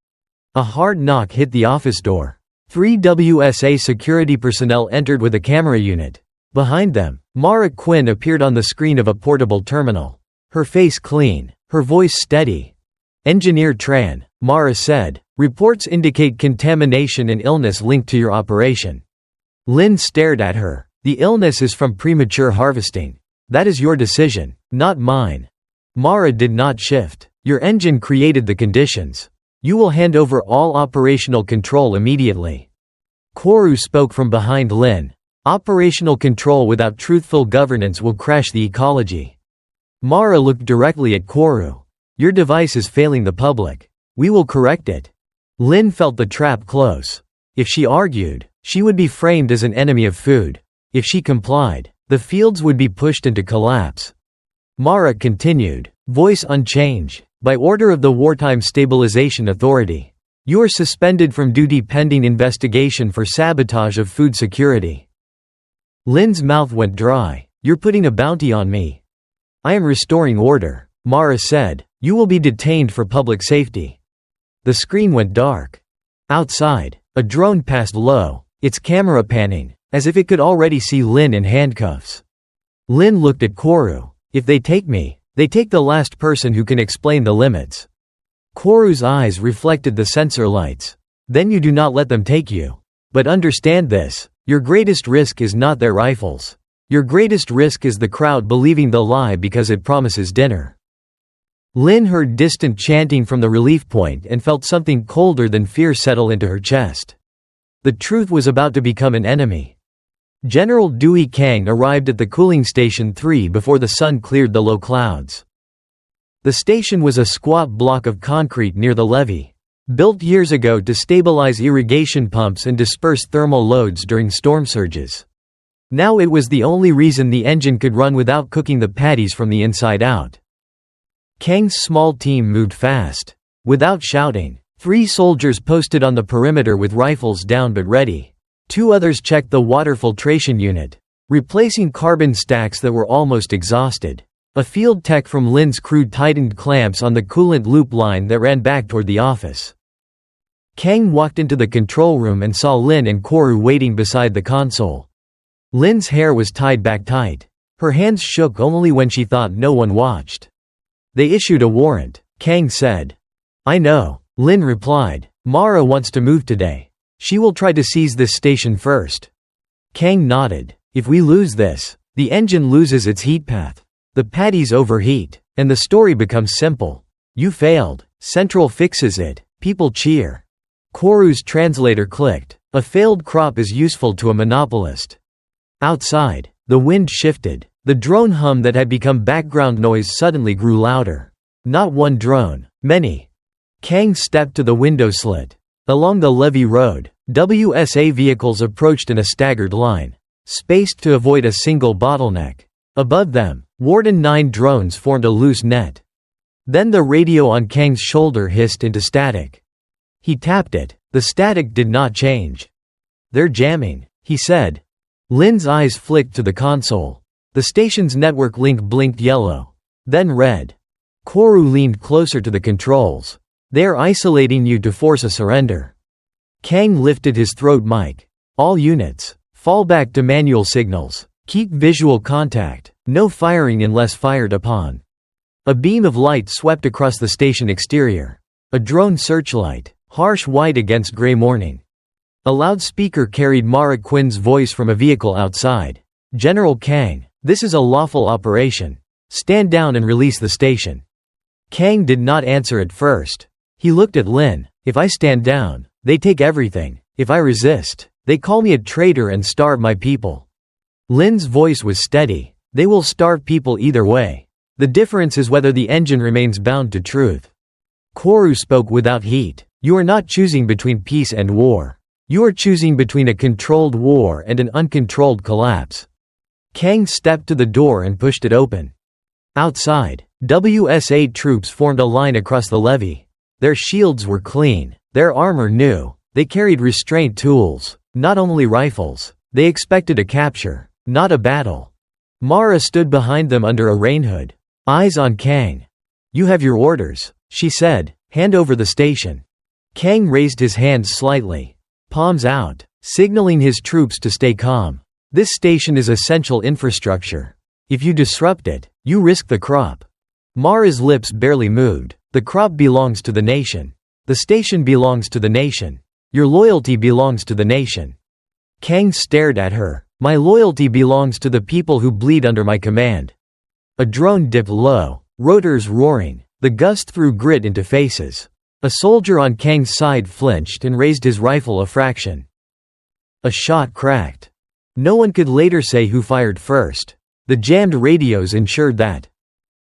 A hard knock hit the office door. 3 WSA security personnel entered with a camera unit. Behind them, Mara Quinn appeared on the screen of a portable terminal. Her face clean, her voice steady. "Engineer Tran," Mara said, "reports indicate contamination and illness linked to your operation." Lin stared at her. "The illness is from premature harvesting. That is your decision, not mine." Mara did not shift. "Your engine created the conditions. You will hand over all operational control immediately." Koru spoke from behind Lin. "Operational control without truthful governance will crash the ecology." Mara looked directly at Koru. "Your device is failing the public. We will correct it." Lin felt the trap close. If she argued, she would be framed as an enemy of food. If she complied, the fields would be pushed into collapse. Mara continued, voice unchanged. "By order of the Wartime Stabilization Authority. You are suspended from duty pending investigation for sabotage of food security." Lin's mouth went dry. "You're putting a bounty on me." "I am restoring order," Mara said. "You will be detained for public safety." The screen went dark. Outside, a drone passed low, its camera panning, as if it could already see Lin in handcuffs. Lin looked at Koru. "If they take me, they take the last person who can explain the limits." Koru's eyes reflected the sensor lights. "Then you do not let them take you. But understand this, your greatest risk is not their rifles. Your greatest risk is the crowd believing the lie because it promises dinner." Lin heard distant chanting from the relief point and felt something colder than fear settle into her chest. The truth was about to become an enemy. General Dewey Kang arrived at the cooling station 3 before the sun cleared the low clouds. The station was a squat block of concrete near the levee, built years ago to stabilize irrigation pumps and disperse thermal loads during storm surges. Now it was the only reason the engine could run without cooking the patties from the inside out. Kang's small team moved fast. Without shouting, 3 soldiers posted on the perimeter with rifles down but ready. 2 others checked the water filtration unit, replacing carbon stacks that were almost exhausted. A field tech from Lin's crew tightened clamps on the coolant loop line that ran back toward the office. Kang walked into the control room and saw Lin and Koru waiting beside the console. Lin's hair was tied back tight. Her hands shook only when she thought no one watched. "They issued a warrant," Kang said. "I know," Lin replied. "Mara wants to move today. She will try to seize this station first." Kang nodded. "If we lose this, the engine loses its heat path. The patties overheat, and the story becomes simple. You failed. Central fixes it. People cheer." Koru's translator clicked. A failed crop is useful to a monopolist. Outside, the wind shifted. The drone hum that had become background noise suddenly grew louder. Not one drone, many. Kang stepped to the window slit. Along the levee road, WSA vehicles approached in a staggered line, spaced to avoid a single bottleneck. Above them, Warden 9 drones formed a loose net. Then the radio on Kang's shoulder hissed into static. He tapped it. The static did not change. "They're jamming," he said. Lin's eyes flicked to the console. The station's network link blinked yellow, then red. Koru leaned closer to the controls. "They are isolating you to force a surrender." Kang lifted his throat mic. "All units, fall back to manual signals. Keep visual contact. No firing unless fired upon." A beam of light swept across the station exterior. A drone searchlight, harsh white against gray morning. A loudspeaker carried Mara Quinn's voice from a vehicle outside. "General Kang, this is a lawful operation. Stand down and release the station." Kang did not answer at first. He looked at Lin. If I stand down, they take everything. If I resist, they call me a traitor and starve my people. Lin's voice was steady. They will starve people either way. The difference is whether the engine remains bound to truth. Koru spoke without heat. You are not choosing between peace and war. You are choosing between a controlled war and an uncontrolled collapse. Kang stepped to the door and pushed it open. Outside, WSA troops formed a line across the levee. Their shields were clean, their armor new. They carried restraint tools, not only rifles. They expected a capture, not a battle. Mara stood behind them under a rain hood, eyes on Kang. You have your orders, she said. Hand over the station. Kang raised his hands slightly, palms out, signaling his troops to stay calm. This station is essential infrastructure. If you disrupt it, you risk the crop. Mara's lips barely moved. The crop belongs to the nation. The station belongs to the nation. Your loyalty belongs to the nation. Kang stared at her. My loyalty belongs to the people who bleed under my command. A drone dipped low, rotors roaring. The gust threw grit into faces. A soldier on Kang's side flinched and raised his rifle a fraction. A shot cracked. No one could later say who fired first. The jammed radios ensured that.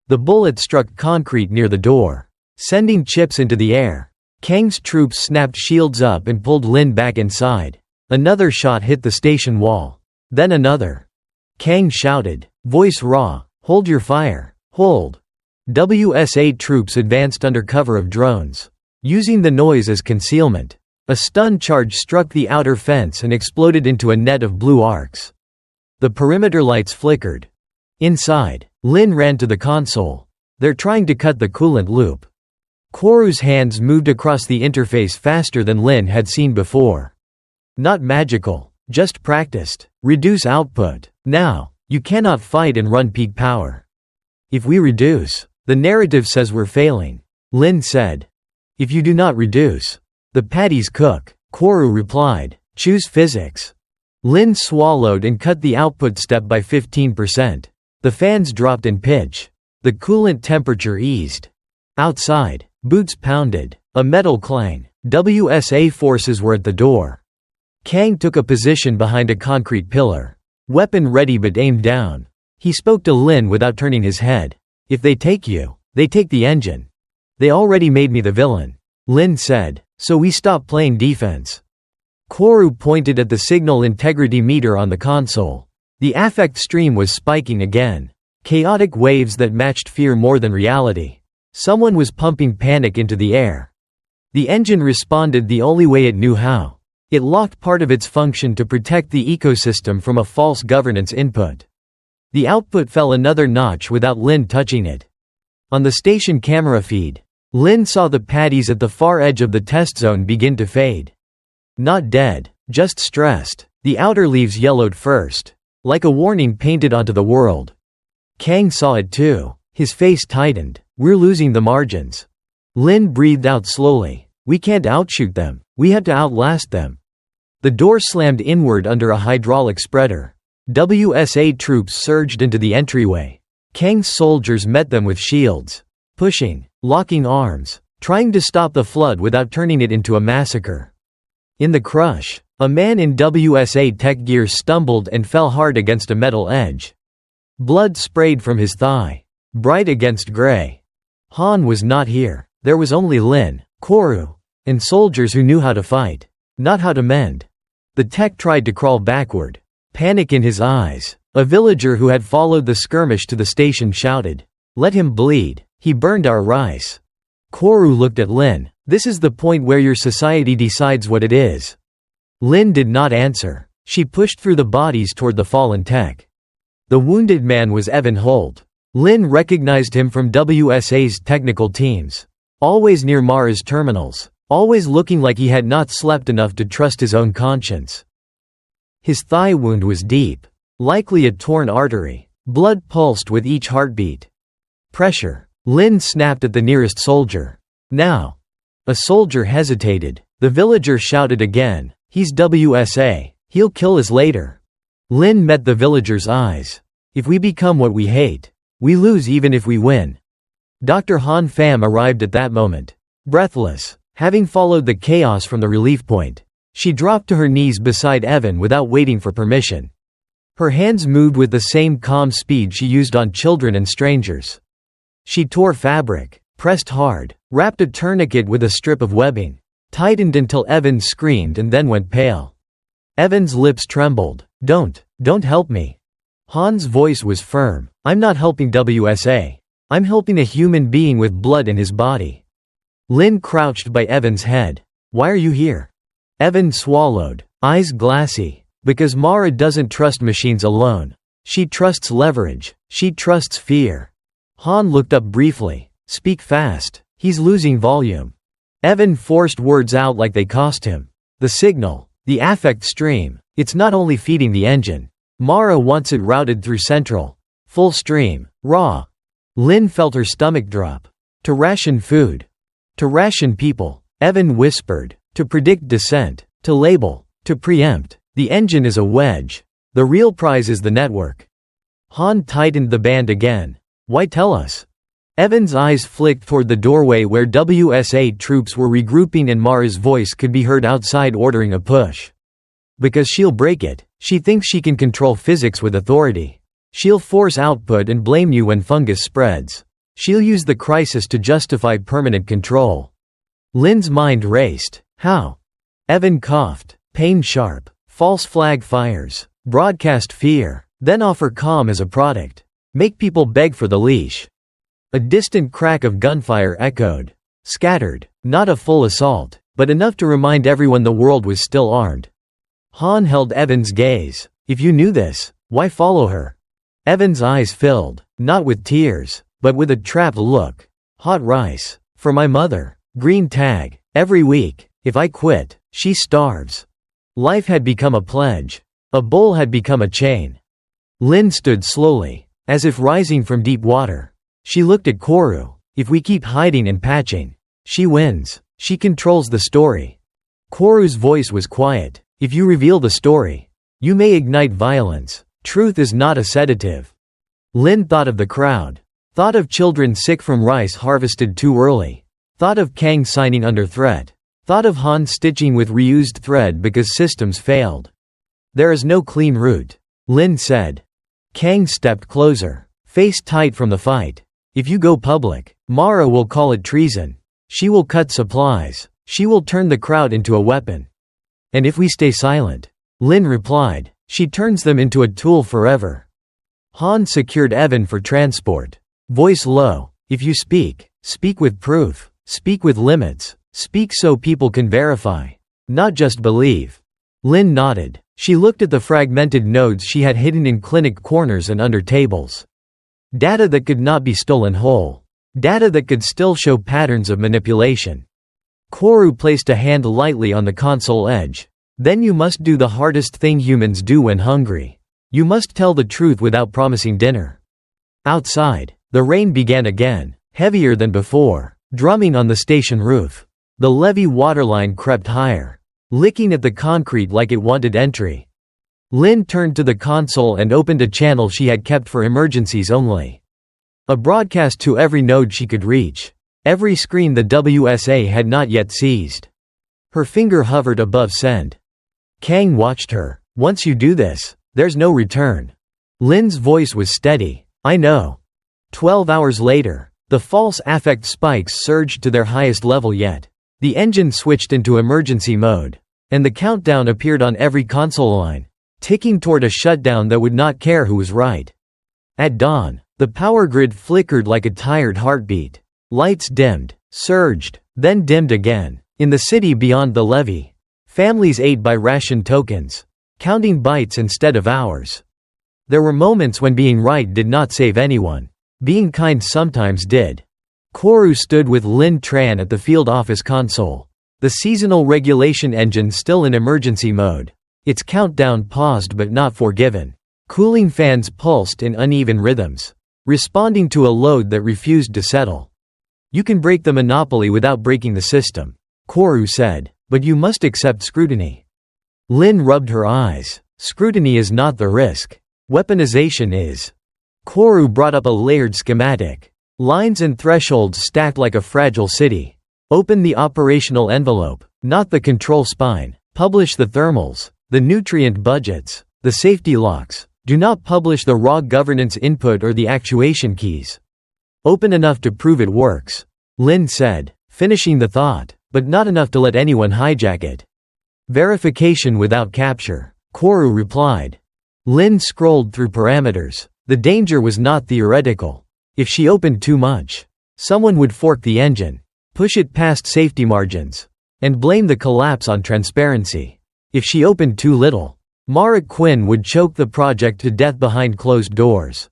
The bullet struck concrete near the door, sending chips into the air. Kang's troops snapped shields up and pulled Lin back inside. Another shot hit the station wall. Then another. Kang shouted, voice raw, hold your fire, hold. WSA troops advanced under cover of drones, using the noise as concealment. A stun charge struck the outer fence and exploded into a net of blue arcs. The perimeter lights flickered. Inside, Lin ran to the console. They're trying to cut the coolant loop. Koru's hands moved across the interface faster than Lin had seen before. Not magical, just practiced. Reduce output. Now, you cannot fight and run peak power. If we reduce, the narrative says we're failing, Lin said. If you do not reduce, the patties cook, Koru replied. Choose physics. Lin swallowed and cut the output step by 15%. The fans dropped in pitch. The coolant temperature eased. Outside, boots pounded. A metal clang. WSA forces were at the door. Kang took a position behind a concrete pillar. Weapon ready but aimed down. He spoke to Lin without turning his head. If they take you, they take the engine. They already made me the villain, Lin said, so we stop playing defense. Koru pointed at the signal integrity meter on the console. The affect stream was spiking again. Chaotic waves that matched fear more than reality. Someone was pumping panic into the air. The engine responded the only way it knew how. It locked part of its function to protect the ecosystem from a false governance input. The output fell another notch without Lin touching it. On the station camera feed, Lin saw the patties at the far edge of the test zone begin to fade. Not dead, just stressed. The outer leaves yellowed first, like a warning painted onto the world. Kang saw it too. His face tightened. We're losing the margins. Lin breathed out slowly. We can't outshoot them. We have to outlast them. The door slammed inward under a hydraulic spreader. WSA troops surged into the entryway. Kang's soldiers met them with shields. Pushing, locking arms, trying to stop the flood without turning it into a massacre. In the crush, a man in WSA tech gear stumbled and fell hard against a metal edge. Blood sprayed from his thigh, bright against gray. Han was not here. There was only Lin, Koru, and soldiers who knew how to fight, not how to mend. The tech tried to crawl backward, panic in his eyes. A villager who had followed the skirmish to the station shouted, "Let him bleed. He burned our rice." Koru looked at Lin. This is the point where your society decides what it is. Lin did not answer. She pushed through the bodies toward the fallen tech. The wounded man was Evan Holt. Lin recognized him from WSA's technical teams. Always near Mara's terminals. Always looking like he had not slept enough to trust his own conscience. His thigh wound was deep. Likely a torn artery. Blood pulsed with each heartbeat. Pressure. Lin snapped at the nearest soldier. Now. A soldier hesitated. The villager shouted again. He's WSA. He'll kill us later. Lin met the villager's eyes. If we become what we hate, we lose even if we win. Dr. Han Pham arrived at that moment. Breathless, having followed the chaos from the relief point, she dropped to her knees beside Evan without waiting for permission. Her hands moved with the same calm speed she used on children and strangers. She tore fabric, pressed hard, wrapped a tourniquet with a strip of webbing, tightened until Evan screamed and then went pale. Evan's lips trembled. Don't help me." Han's voice was firm. "I'm not helping WSA. I'm helping a human being with blood in his body." Lin crouched by Evan's head. "Why are you here?" Evan swallowed, eyes glassy. "Because Mara doesn't trust machines alone. She trusts leverage. She trusts fear." Han looked up briefly. "Speak fast. He's losing volume." Evan forced words out like they cost him. "The signal. The affect stream. It's not only feeding the engine. Mara wants it routed through central. Full stream. Raw." Lin felt her stomach drop. "To ration food. To ration people," Evan whispered. "To predict descent. To label. To preempt. The engine is a wedge. The real prize is the network." Han tightened the band again. "Why tell us?" Evan's eyes flicked toward the doorway where WSA troops were regrouping and Mara's voice could be heard outside ordering a push. "Because she'll break it. She thinks she can control physics with authority. She'll force output and blame you when fungus spreads. She'll use the crisis to justify permanent control." Lin's mind raced. "How?" Evan coughed. "Pain sharp. False flag fires. Broadcast fear. Then offer calm as a product. Make people beg for the leash." A distant crack of gunfire echoed. Scattered. Not a full assault, but enough to remind everyone the world was still armed. Han held Evan's gaze. "If you knew this, why follow her?" Evan's eyes filled, not with tears, but with a trapped look. "Hot rice. For my mother. Green tag. Every week. If I quit, she starves." Life had become a pledge. A bowl had become a chain. Lin stood slowly, as if rising from deep water. She looked at Koru. "If we keep hiding and patching, she wins. She controls the story." Koru's voice was quiet. "If you reveal the story, you may ignite violence. Truth is not a sedative." Lin thought of the crowd. Thought of children sick from rice harvested too early. Thought of Kang signing under threat. Thought of Han stitching with reused thread because systems failed. "There is no clean route," Lin said. Kang stepped closer, face tight from the fight. "If you go public, Mara will call it treason. She will cut supplies. She will turn the crowd into a weapon. And if we stay silent," Lin replied, "she turns them into a tool forever." Han secured Evan for transport. Voice low. "If you speak, speak with proof. Speak with limits. Speak so people can verify. Not just believe." Lin nodded. She looked at the fragmented nodes she had hidden in clinic corners and under tables. Data that could not be stolen whole. Data that could still show patterns of manipulation. Koru placed a hand lightly on the console edge. "Then you must do the hardest thing humans do when hungry. You must tell the truth without promising dinner." Outside, the rain began again, heavier than before, drumming on the station roof. The levee waterline crept higher, licking at the concrete like it wanted entry. Lin turned to the console and opened a channel she had kept for emergencies only. A broadcast to every node she could reach. Every screen the WSA had not yet seized. Her finger hovered above send. Kang watched her. "Once you do this, there's no return." Lin's voice was steady. "I know." 12 hours later, the false affect spikes surged to their highest level yet. The engine switched into emergency mode, and the countdown appeared on every console line, ticking toward a shutdown that would not care who was right. At dawn, the power grid flickered like a tired heartbeat. Lights dimmed, surged, then dimmed again. In the city beyond the levee, families ate by ration tokens, counting bytes instead of hours. There were moments when being right did not save anyone. Being kind sometimes did. Koru stood with Lin Tran at the field office console. The seasonal regulation engine still in emergency mode. Its countdown paused but not forgiven. Cooling fans pulsed in uneven rhythms, responding to a load that refused to settle. "You can break the monopoly without breaking the system," Koru said, "but you must accept scrutiny." Lin rubbed her eyes. "Scrutiny is not the risk. Weaponization is." Koru brought up a layered schematic. Lines and thresholds stacked like a fragile city. Open the operational envelope, not the control spine. Publish the thermals, the nutrient budgets, the safety locks. Do not publish the raw governance input or the actuation keys. Open enough to prove it works, Lin said, finishing the thought, but not enough to let anyone hijack it. Verification without capture, Koru replied. Lin scrolled through parameters. The danger was not theoretical. If she opened too much, someone would fork the engine, push it past safety margins, and blame the collapse on transparency. If she opened too little, Mara Quinn would choke the project to death behind closed doors.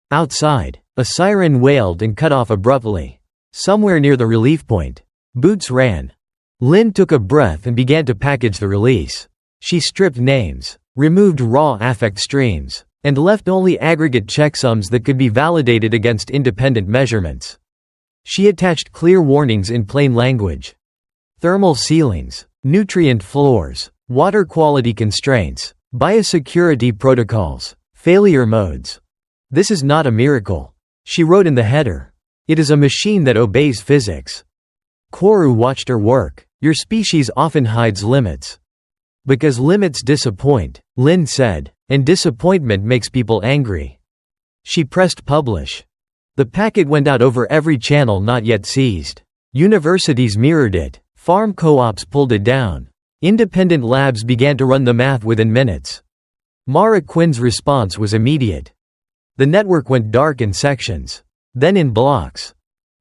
Outside, a siren wailed and cut off abruptly. Somewhere near the relief point, boots ran. Lin took a breath and began to package the release. She stripped names, removed raw affect streams, and left only aggregate checksums that could be validated against independent measurements. She attached clear warnings in plain language. Thermal ceilings, nutrient floors, water quality constraints, biosecurity protocols, failure modes. This is not a miracle, she wrote in the header. It is a machine that obeys physics. Koru watched her work. Your species often hides limits. Because limits disappoint, Lin said, and disappointment makes people angry. She pressed publish. The packet went out over every channel not yet seized. Universities mirrored it. Farm co-ops pulled it down. Independent labs began to run the math within minutes. Mara Quinn's response was immediate. The network went dark in sections, then in blocks.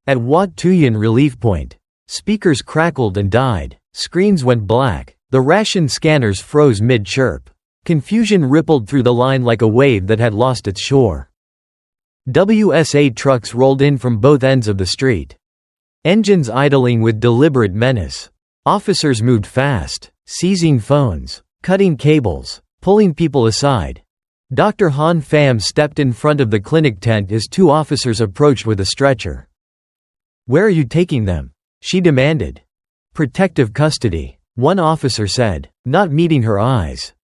At Wat Tuyen relief point, speakers crackled and died, screens went black, the ration scanners froze mid-chirp. Confusion rippled through the line like a wave that had lost its shore. WSA trucks rolled in from both ends of the street. Engines idling with deliberate menace. Officers moved fast, seizing phones, cutting cables, pulling people aside. Dr. Han Pham stepped in front of the clinic tent as two officers approached with a stretcher. "Where are you taking them?" she demanded. "Protective custody," one officer said, not meeting her eyes.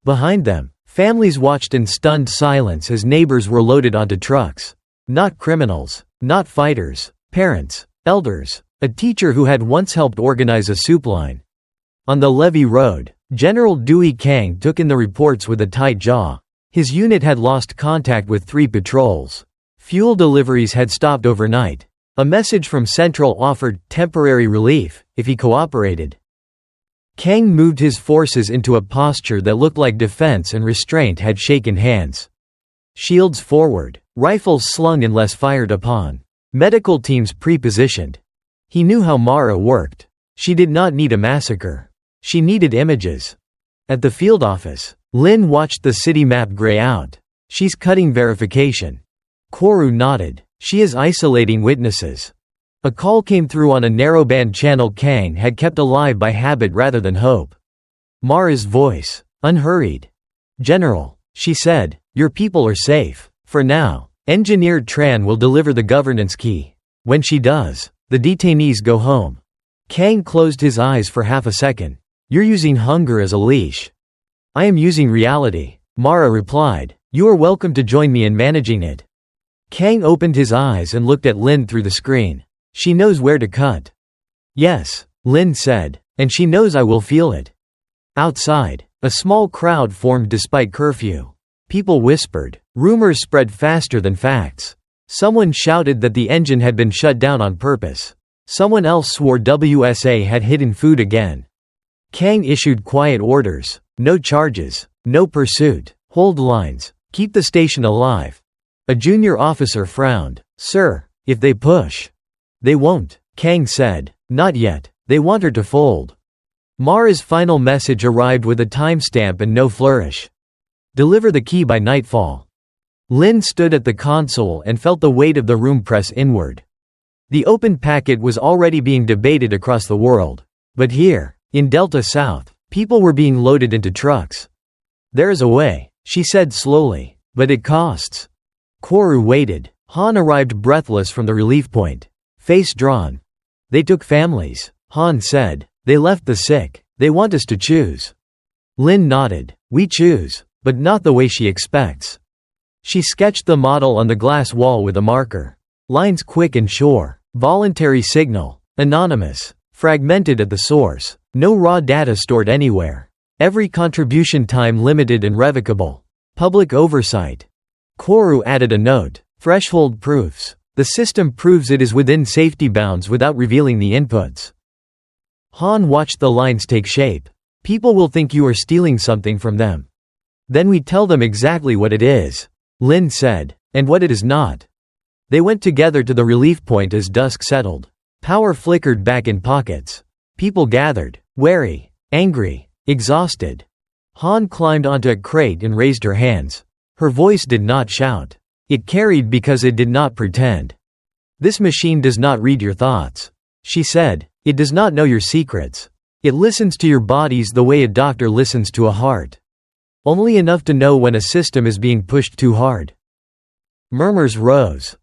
Behind them, families watched in stunned silence as neighbors were loaded onto trucks. Not criminals, not fighters, parents, elders, a teacher who had once helped organize a soup line. On the Levy Road, General Dewey Kang took in the reports with a tight jaw. His unit had lost contact with 3 patrols. Fuel deliveries had stopped overnight. A message from Central offered temporary relief if he cooperated. Kang moved his forces into a posture that looked like defense, and restraint had shaken hands. Shields forward, rifles slung unless fired upon. Medical teams pre-positioned. He knew how Mara worked. She did not need a massacre. She needed images. At the field office, Lin watched the city map gray out. She's cutting verification. Koru nodded. She is isolating witnesses. A call came through on a narrowband channel Kang had kept alive by habit rather than hope. Mara's voice, unhurried. "General," she said, "your people are safe. For now. Engineered Tran will deliver the governance key. When she does, the detainees go home." Kang closed his eyes for half a second. "You're using hunger as a leash." "I am using reality," Mara replied. "You are welcome to join me in managing it." Kang opened his eyes and looked at Lin through the screen. "She knows where to cut." "Yes," Lin said, "and she knows I will feel it." Outside, a small crowd formed despite curfew. People whispered. Rumors spread faster than facts. Someone shouted that the engine had been shut down on purpose. Someone else swore WSA had hidden food again. Kang issued quiet orders. No charges. No pursuit. Hold lines. Keep the station alive. A junior officer frowned. "Sir, if they push." "They won't," Kang said. "Not yet. They want her to fold." Mara's final message arrived with a timestamp and no flourish. "Deliver the key by nightfall." Lin stood at the console and felt the weight of the room press inward. The open packet was already being debated across the world. But here, in Delta South, people were being loaded into trucks. "There is a way," she said slowly, "but it costs." Koru waited. Han arrived breathless from the relief point. Face drawn. "They took families," Han said. "They left the sick. They want us to choose." Lin nodded. "We choose. But not the way she expects." She sketched the model on the glass wall with a marker. Lines quick and sure. Voluntary signal. Anonymous. Fragmented at the source. No raw data stored anywhere. Every contribution time limited and revocable. Public oversight. Koru added a note. Threshold proofs. The system proves it is within safety bounds without revealing the inputs. Han watched the lines take shape. People will think you are stealing something from them. Then we tell them exactly what it is, Lin said, and what it is not. They went together to the relief point as dusk settled. Power flickered back in pockets. People gathered, wary, angry, exhausted. Han climbed onto a crate and raised her hands. Her voice did not shout. It carried because it did not pretend. This machine does not read your thoughts, she said. It does not know your secrets. It listens to your bodies the way a doctor listens to a heart. Only enough to know when a system is being pushed too hard. Murmurs rose.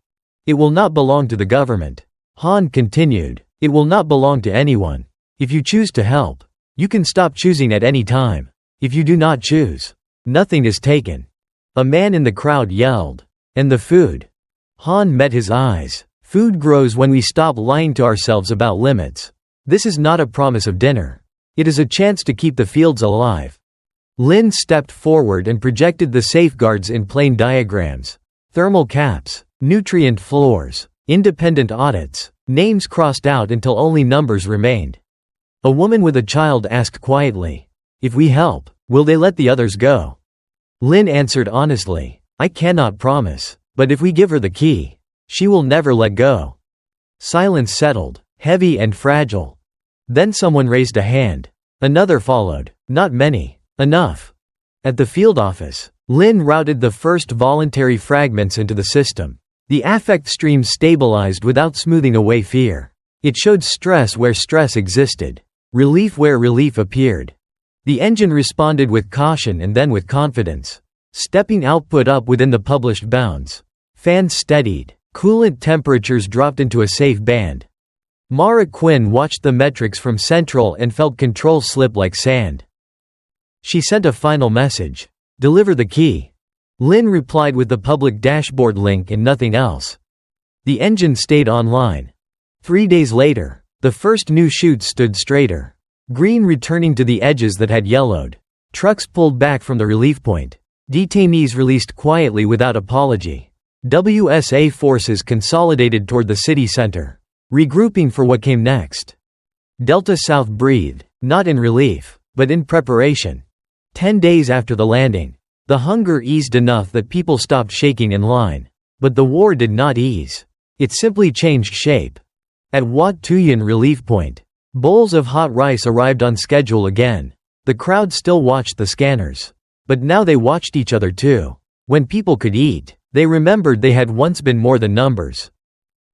It will not belong to the government. Han continued. It will not belong to anyone. If you choose to help, you can stop choosing at any time. If you do not choose, nothing is taken. A man in the crowd yelled. And the food? Han met his eyes. Food grows when we stop lying to ourselves about limits. This is not a promise of dinner. It is a chance to keep the fields alive. Lin stepped forward and projected the safeguards in plain diagrams. Thermal caps, nutrient floors, independent audits, names crossed out until only numbers remained. A woman with a child asked quietly, "If we help, will they let the others go?" Lin answered honestly, "I cannot promise, but if we give her the key, she will never let go." Silence settled, heavy and fragile. Then someone raised a hand. Another followed. Not many. Enough. At the field office, Lin routed the first voluntary fragments into the system. The affect stream stabilized without smoothing away fear. It showed stress where stress existed. Relief where relief appeared. The engine responded with caution and then with confidence. Stepping output up within the published bounds. Fans steadied. Coolant temperatures dropped into a safe band. Mara Quinn watched the metrics from Central and felt control slip like sand. She sent a final message. "Deliver the key." Lin replied with the public dashboard link and nothing else. The engine stayed online. 3 days later, the first new chutes stood straighter. Green returning to the edges that had yellowed. Trucks pulled back from the relief point. Detainees released quietly without apology. WSA forces consolidated toward the city center, regrouping for what came next. Delta South breathed, not in relief, but in preparation. 10 days after the landing, the hunger eased enough that people stopped shaking in line. But the war did not ease. It simply changed shape. At Wat Tuyen relief point, bowls of hot rice arrived on schedule again. The crowd still watched the scanners. But now they watched each other too. When people could eat, they remembered they had once been more than numbers.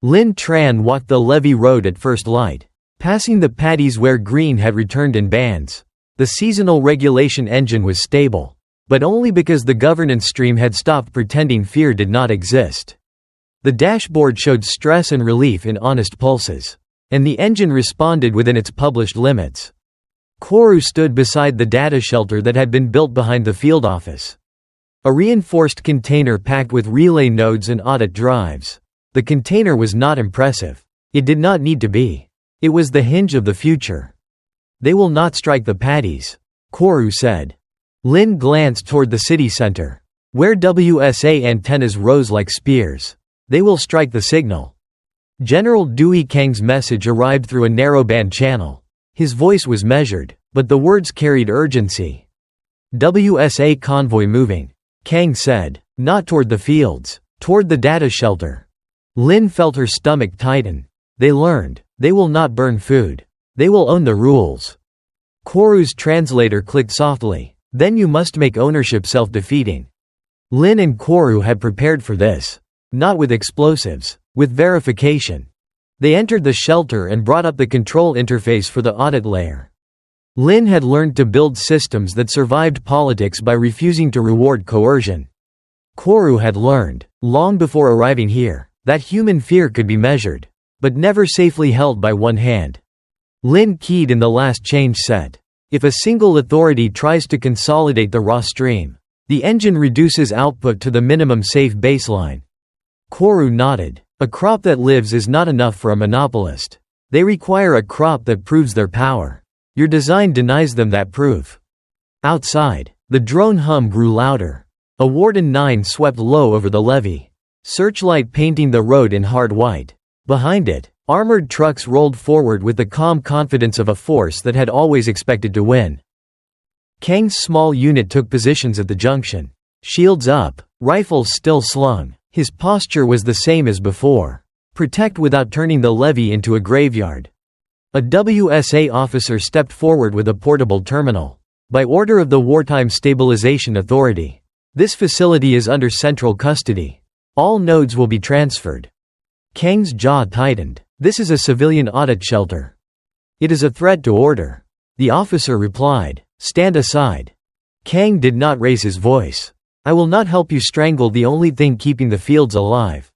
Lin Tran walked the levee road at first light, passing the paddies where green had returned in bands. The seasonal regulation engine was stable, but only because the governance stream had stopped pretending fear did not exist. The dashboard showed stress and relief in honest pulses, and the engine responded within its published limits. Koru stood beside the data shelter that had been built behind the field office. A reinforced container packed with relay nodes and audit drives. The container was not impressive. It did not need to be. It was the hinge of the future. "They will not strike the paddies," Koru said. Lin glanced toward the city center, where WSA antennas rose like spears. "They will strike the signal." General Dewey Kang's message arrived through a narrowband channel. His voice was measured, but the words carried urgency. "WSA convoy moving," Kang said. "Not toward the fields, toward the data shelter." Lin felt her stomach tighten. They learned. They will not burn food. They will own the rules. Koru's translator clicked softly. "Then you must make ownership self-defeating." Lin and Koru had prepared for this. Not with explosives, with verification. They entered the shelter and brought up the control interface for the audit layer. Lin had learned to build systems that survived politics by refusing to reward coercion. Koru had learned, long before arriving here, that human fear could be measured, but never safely held by one hand. Lin keyed in the last change set. If a single authority tries to consolidate the raw stream, the engine reduces output to the minimum safe baseline. Koru nodded. A crop that lives is not enough for a monopolist. They require a crop that proves their power. Your design denies them that proof. Outside, the drone hum grew louder. A Warden 9 swept low over the levee, searchlight painting the road in hard white. Behind it, armored trucks rolled forward with the calm confidence of a force that had always expected to win. Kang's small unit took positions at the junction. Shields up, rifles still slung. His posture was the same as before. Protect without turning the levee into a graveyard. A WSA officer stepped forward with a portable terminal. By order of the Wartime Stabilization Authority, this facility is under central custody. All nodes will be transferred. Kang's jaw tightened. This is a civilian audit shelter. It is a threat to order. The officer replied, "Stand aside." Kang did not raise his voice. "I will not help you strangle the only thing keeping the fields alive."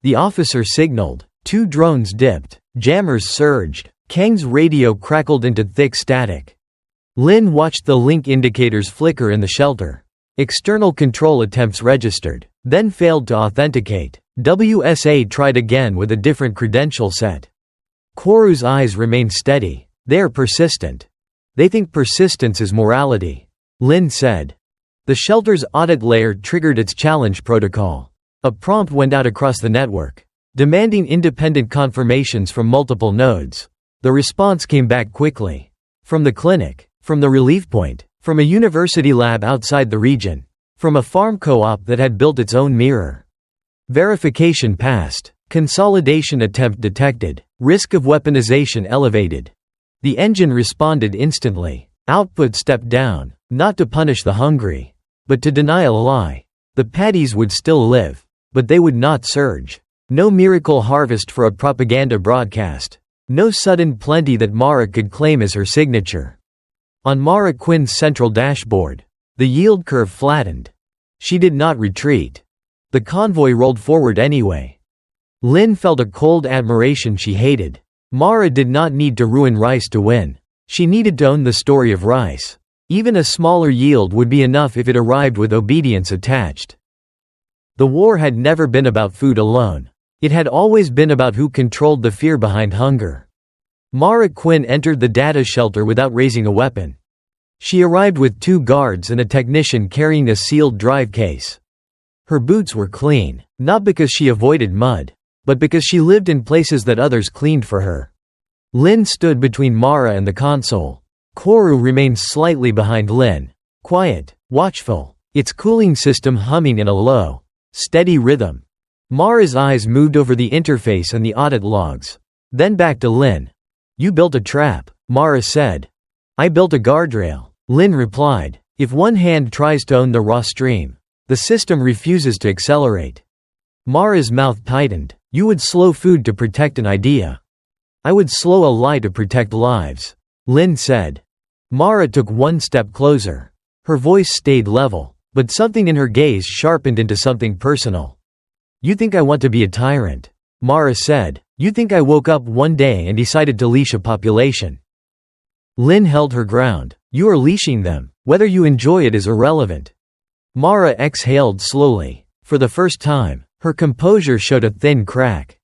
The officer signaled. 2 drones dipped. Jammers surged. Kang's radio crackled into thick static. Lin watched the link indicators flicker in the shelter. External control attempts registered, then failed to authenticate. WSA tried again with a different credential set. Koru's eyes remained steady. They are persistent. They think persistence is morality. Lin said. The shelter's audit layer triggered its challenge protocol. A prompt went out across the network, demanding independent confirmations from multiple nodes. The response came back quickly. From the clinic, from the relief point, from a university lab outside the region, from a farm co-op that had built its own mirror. Verification passed. Consolidation attempt detected. Risk of weaponization elevated. The engine responded instantly. Output stepped down, not to punish the hungry, but to deny a lie. The patties would still live, but they would not surge. No miracle harvest for a propaganda broadcast. No sudden plenty that Mara could claim as her signature. On Mara Quinn's central dashboard, the yield curve flattened. She did not retreat. The convoy rolled forward anyway. Lin felt a cold admiration she hated. Mara did not need to ruin Rice to win. She needed to own the story of Rice. Even a smaller yield would be enough if it arrived with obedience attached. The war had never been about food alone. It had always been about who controlled the fear behind hunger. Mara Quinn entered the data shelter without raising a weapon. She arrived with 2 guards and a technician carrying a sealed drive case. Her boots were clean, not because she avoided mud, but because she lived in places that others cleaned for her. Lin stood between Mara and the console. Koru remained slightly behind Lin, quiet, watchful, its cooling system humming in a low, steady rhythm. Mara's eyes moved over the interface and the audit logs, then back to Lin. "You built a trap," Mara said. "I built a guardrail," Lin replied. "If one hand tries to own the raw stream, the system refuses to accelerate." Mara's mouth tightened. "You would slow food to protect an idea. I would slow a lie to protect lives," Lin said. Mara took 1 step closer. Her voice stayed level, but something in her gaze sharpened into something personal. "You think I want to be a tyrant," Mara said. "You think I woke up one day and decided to leash a population." Lin held her ground. "You are leashing them. Whether you enjoy it is irrelevant." Mara exhaled slowly. For the first time, her composure showed a thin crack.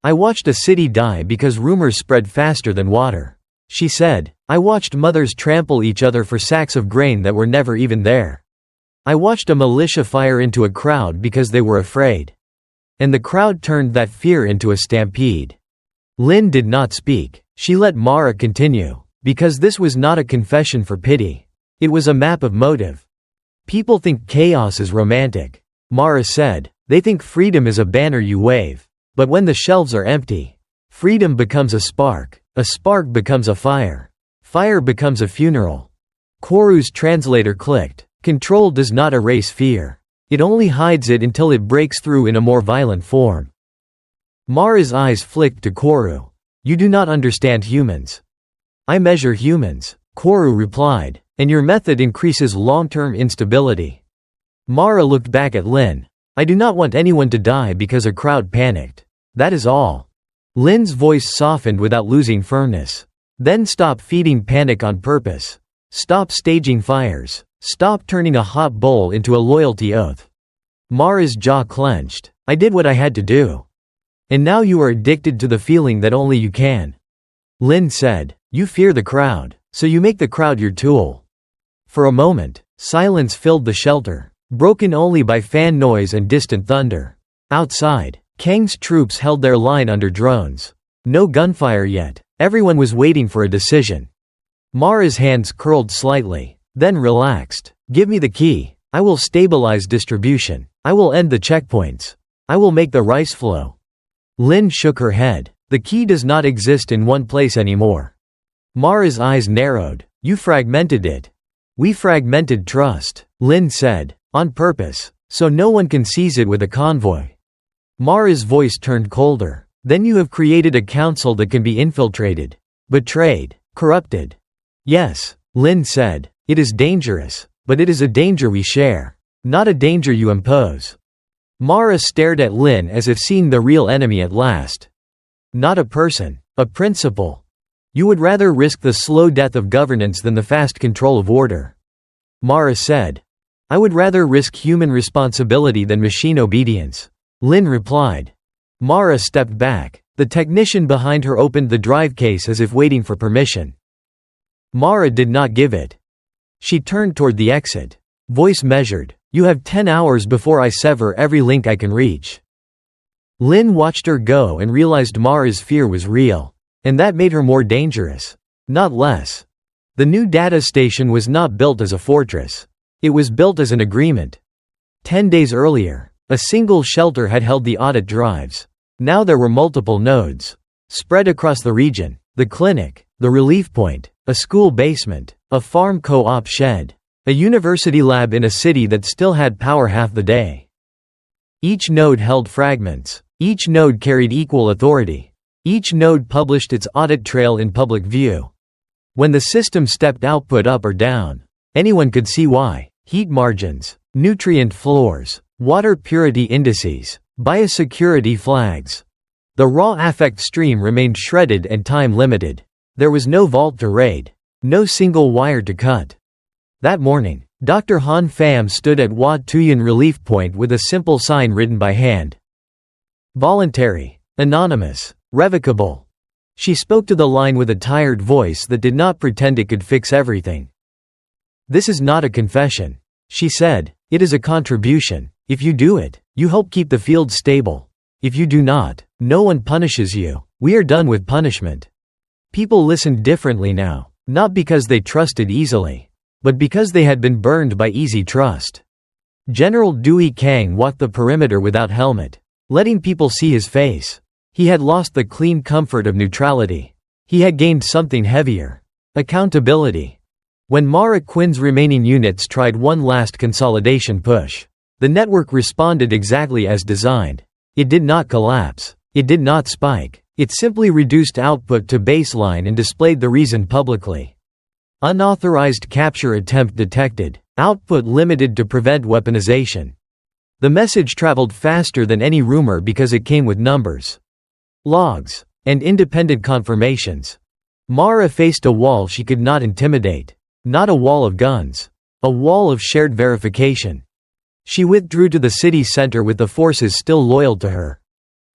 "I watched a city die because rumors spread faster than water," she said. "I watched mothers trample each other for sacks of grain that were never even there. I watched a militia fire into a crowd because they were afraid. And the crowd turned that fear into a stampede." Lin did not speak. She let Mara continue, because this was not a confession for pity. It was a map of motive. "People think chaos is romantic," Mara said. "They think freedom is a banner you wave. But when the shelves are empty, freedom becomes a spark becomes a fire becomes a funeral." Koru's translator clicked. Control does not erase fear. It only hides it until it breaks through in a more violent form. Mara's eyes flicked to Koru. "You do not understand humans." "I measure humans," Koru replied, "and your method increases long-term instability." Mara looked back at Lin. "I do not want anyone to die because a crowd panicked. That is all." Lin's voice softened without losing firmness. "Then stop feeding panic on purpose. Stop staging fires. Stop turning a hot bowl into a loyalty oath." Mara's jaw clenched. "I did what I had to do." And now you are addicted to the feeling that only you can. Lin said, you fear the crowd, so you make the crowd your tool. For a moment, silence filled the shelter, broken only by fan noise and distant thunder. Outside, Kang's troops held their line under drones. No gunfire yet. Everyone was waiting for a decision. Mara's hands curled slightly, then relaxed. Give me the key. I will stabilize distribution. I will end the checkpoints. I will make the rice flow. Lin shook her head. The key does not exist in one place anymore. Mara's eyes narrowed. You fragmented it. We fragmented trust, Lin said, on purpose, so no one can seize it with a convoy. Mara's voice turned colder. Then you have created a council that can be infiltrated, betrayed, corrupted. Yes, Lin said, it is dangerous, but it is a danger we share, not a danger you impose. Mara stared at Lin as if seeing the real enemy at last. Not a person, a principle. You would rather risk the slow death of governance than the fast control of order. Mara said. I would rather risk human responsibility than machine obedience. Lin replied. Mara stepped back. The technician behind her opened the drive case as if waiting for permission. Mara did not give it. She turned toward the exit. Voice measured. You have 10 hours before I sever every link I can reach. Lin watched her go and realized Mara's fear was real. And that made her more dangerous. Not less. The new data station was not built as a fortress. It was built as an agreement. 10 days earlier, a single shelter had held the audit drives. Now there were multiple nodes. Spread across the region. The clinic, the relief point, a school basement, a farm co-op shed, a university lab in a city that still had power half the day. Each node held fragments. Each node carried equal authority. Each node published its audit trail in public view. When the system stepped output up or down, anyone could see why. Heat margins, nutrient floors, water purity indices, biosecurity flags. The raw affect stream remained shredded and time-limited. There was no vault to raid. No single wire to cut. That morning, Dr. Han Pham stood at Wat Tuyen Relief Point with a simple sign written by hand. Voluntary, anonymous, revocable. She spoke to the line with a tired voice that did not pretend it could fix everything. This is not a confession, she said. It is a contribution. If you do it, you help keep the field stable. If you do not, no one punishes you. We are done with punishment. People listened differently now, not because they trusted easily, but because they had been burned by easy trust. General Dewey Kang walked the perimeter without helmet, letting people see his face. He had lost the clean comfort of neutrality. He had gained something heavier. Accountability. When Mara Quinn's remaining units tried one last consolidation push, the network responded exactly as designed. It did not collapse. It did not spike. It simply reduced output to baseline and displayed the reason publicly. Unauthorized capture attempt detected. Output limited to prevent weaponization. The message traveled faster than any rumor because it came with numbers, logs, and independent confirmations. Mara faced a wall she could not intimidate. Not a wall of guns. A wall of shared verification. She withdrew to the city center with the forces still loyal to her.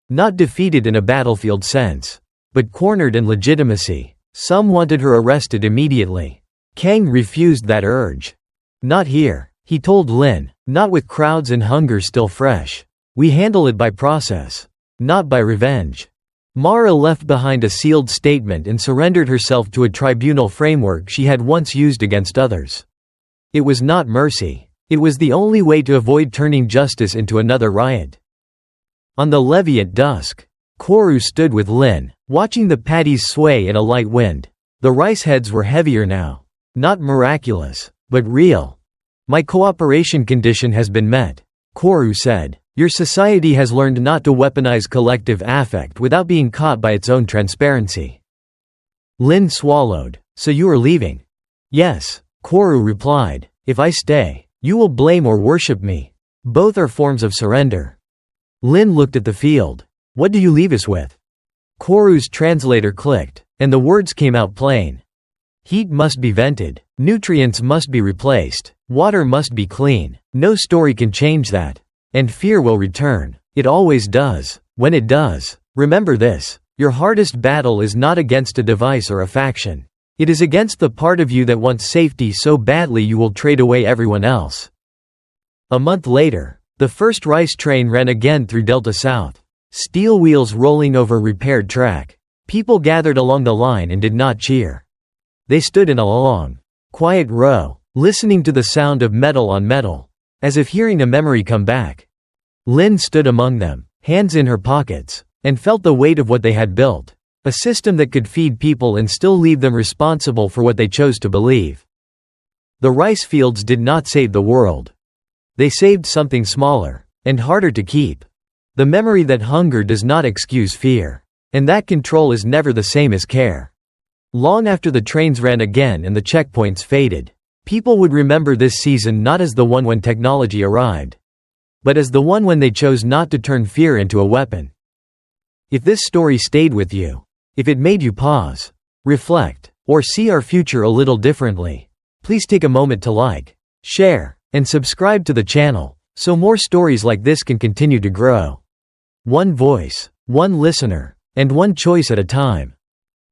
Not defeated in a battlefield sense, but cornered in legitimacy. Some wanted her arrested immediately. Kang refused that urge. Not here, he told Lin, not with crowds and hunger still fresh. We handle it by process, not by revenge. Mara left behind a sealed statement and surrendered herself to a tribunal framework she had once used against others. It was not mercy. It was the only way to avoid turning justice into another riot. On the levee at dusk, Koru stood with Lin, watching the paddies sway in a light wind. The rice heads were heavier now. Not miraculous, but real. My cooperation condition has been met, Koru said. Your society has learned not to weaponize collective affect without being caught by its own transparency. Lin swallowed. So you are leaving? Yes, Koru replied. If I stay, you will blame or worship me. Both are forms of surrender. Lin looked at the field. What do you leave us with? Koru's translator clicked, and the words came out plain. Heat must be vented. Nutrients must be replaced. Water must be clean. No story can change that. And fear will return. It always does. When it does, Remember this. Your hardest battle is not against a device or a faction. It is against the part of you that wants safety so badly you will trade away everyone else. A month later, the first rice train ran again through Delta South. Steel wheels rolling over repaired track. People gathered along the line and did not cheer. They stood in a long, quiet row, listening to the sound of metal on metal, as if hearing a memory come back. Lynn stood among them, hands in her pockets, and felt the weight of what they had built, a system that could feed people and still leave them responsible for what they chose to believe. The rice fields did not save the world. They saved something smaller, and harder to keep. The memory that hunger does not excuse fear, and that control is never the same as care. Long after the trains ran again and the checkpoints faded, people would remember this season not as the one when technology arrived, but as the one when they chose not to turn fear into a weapon. If this story stayed with you, if it made you pause, reflect, or see our future a little differently, please take a moment to like, share, and subscribe to the channel, so more stories like this can continue to grow. One voice, one listener, and one choice at a time.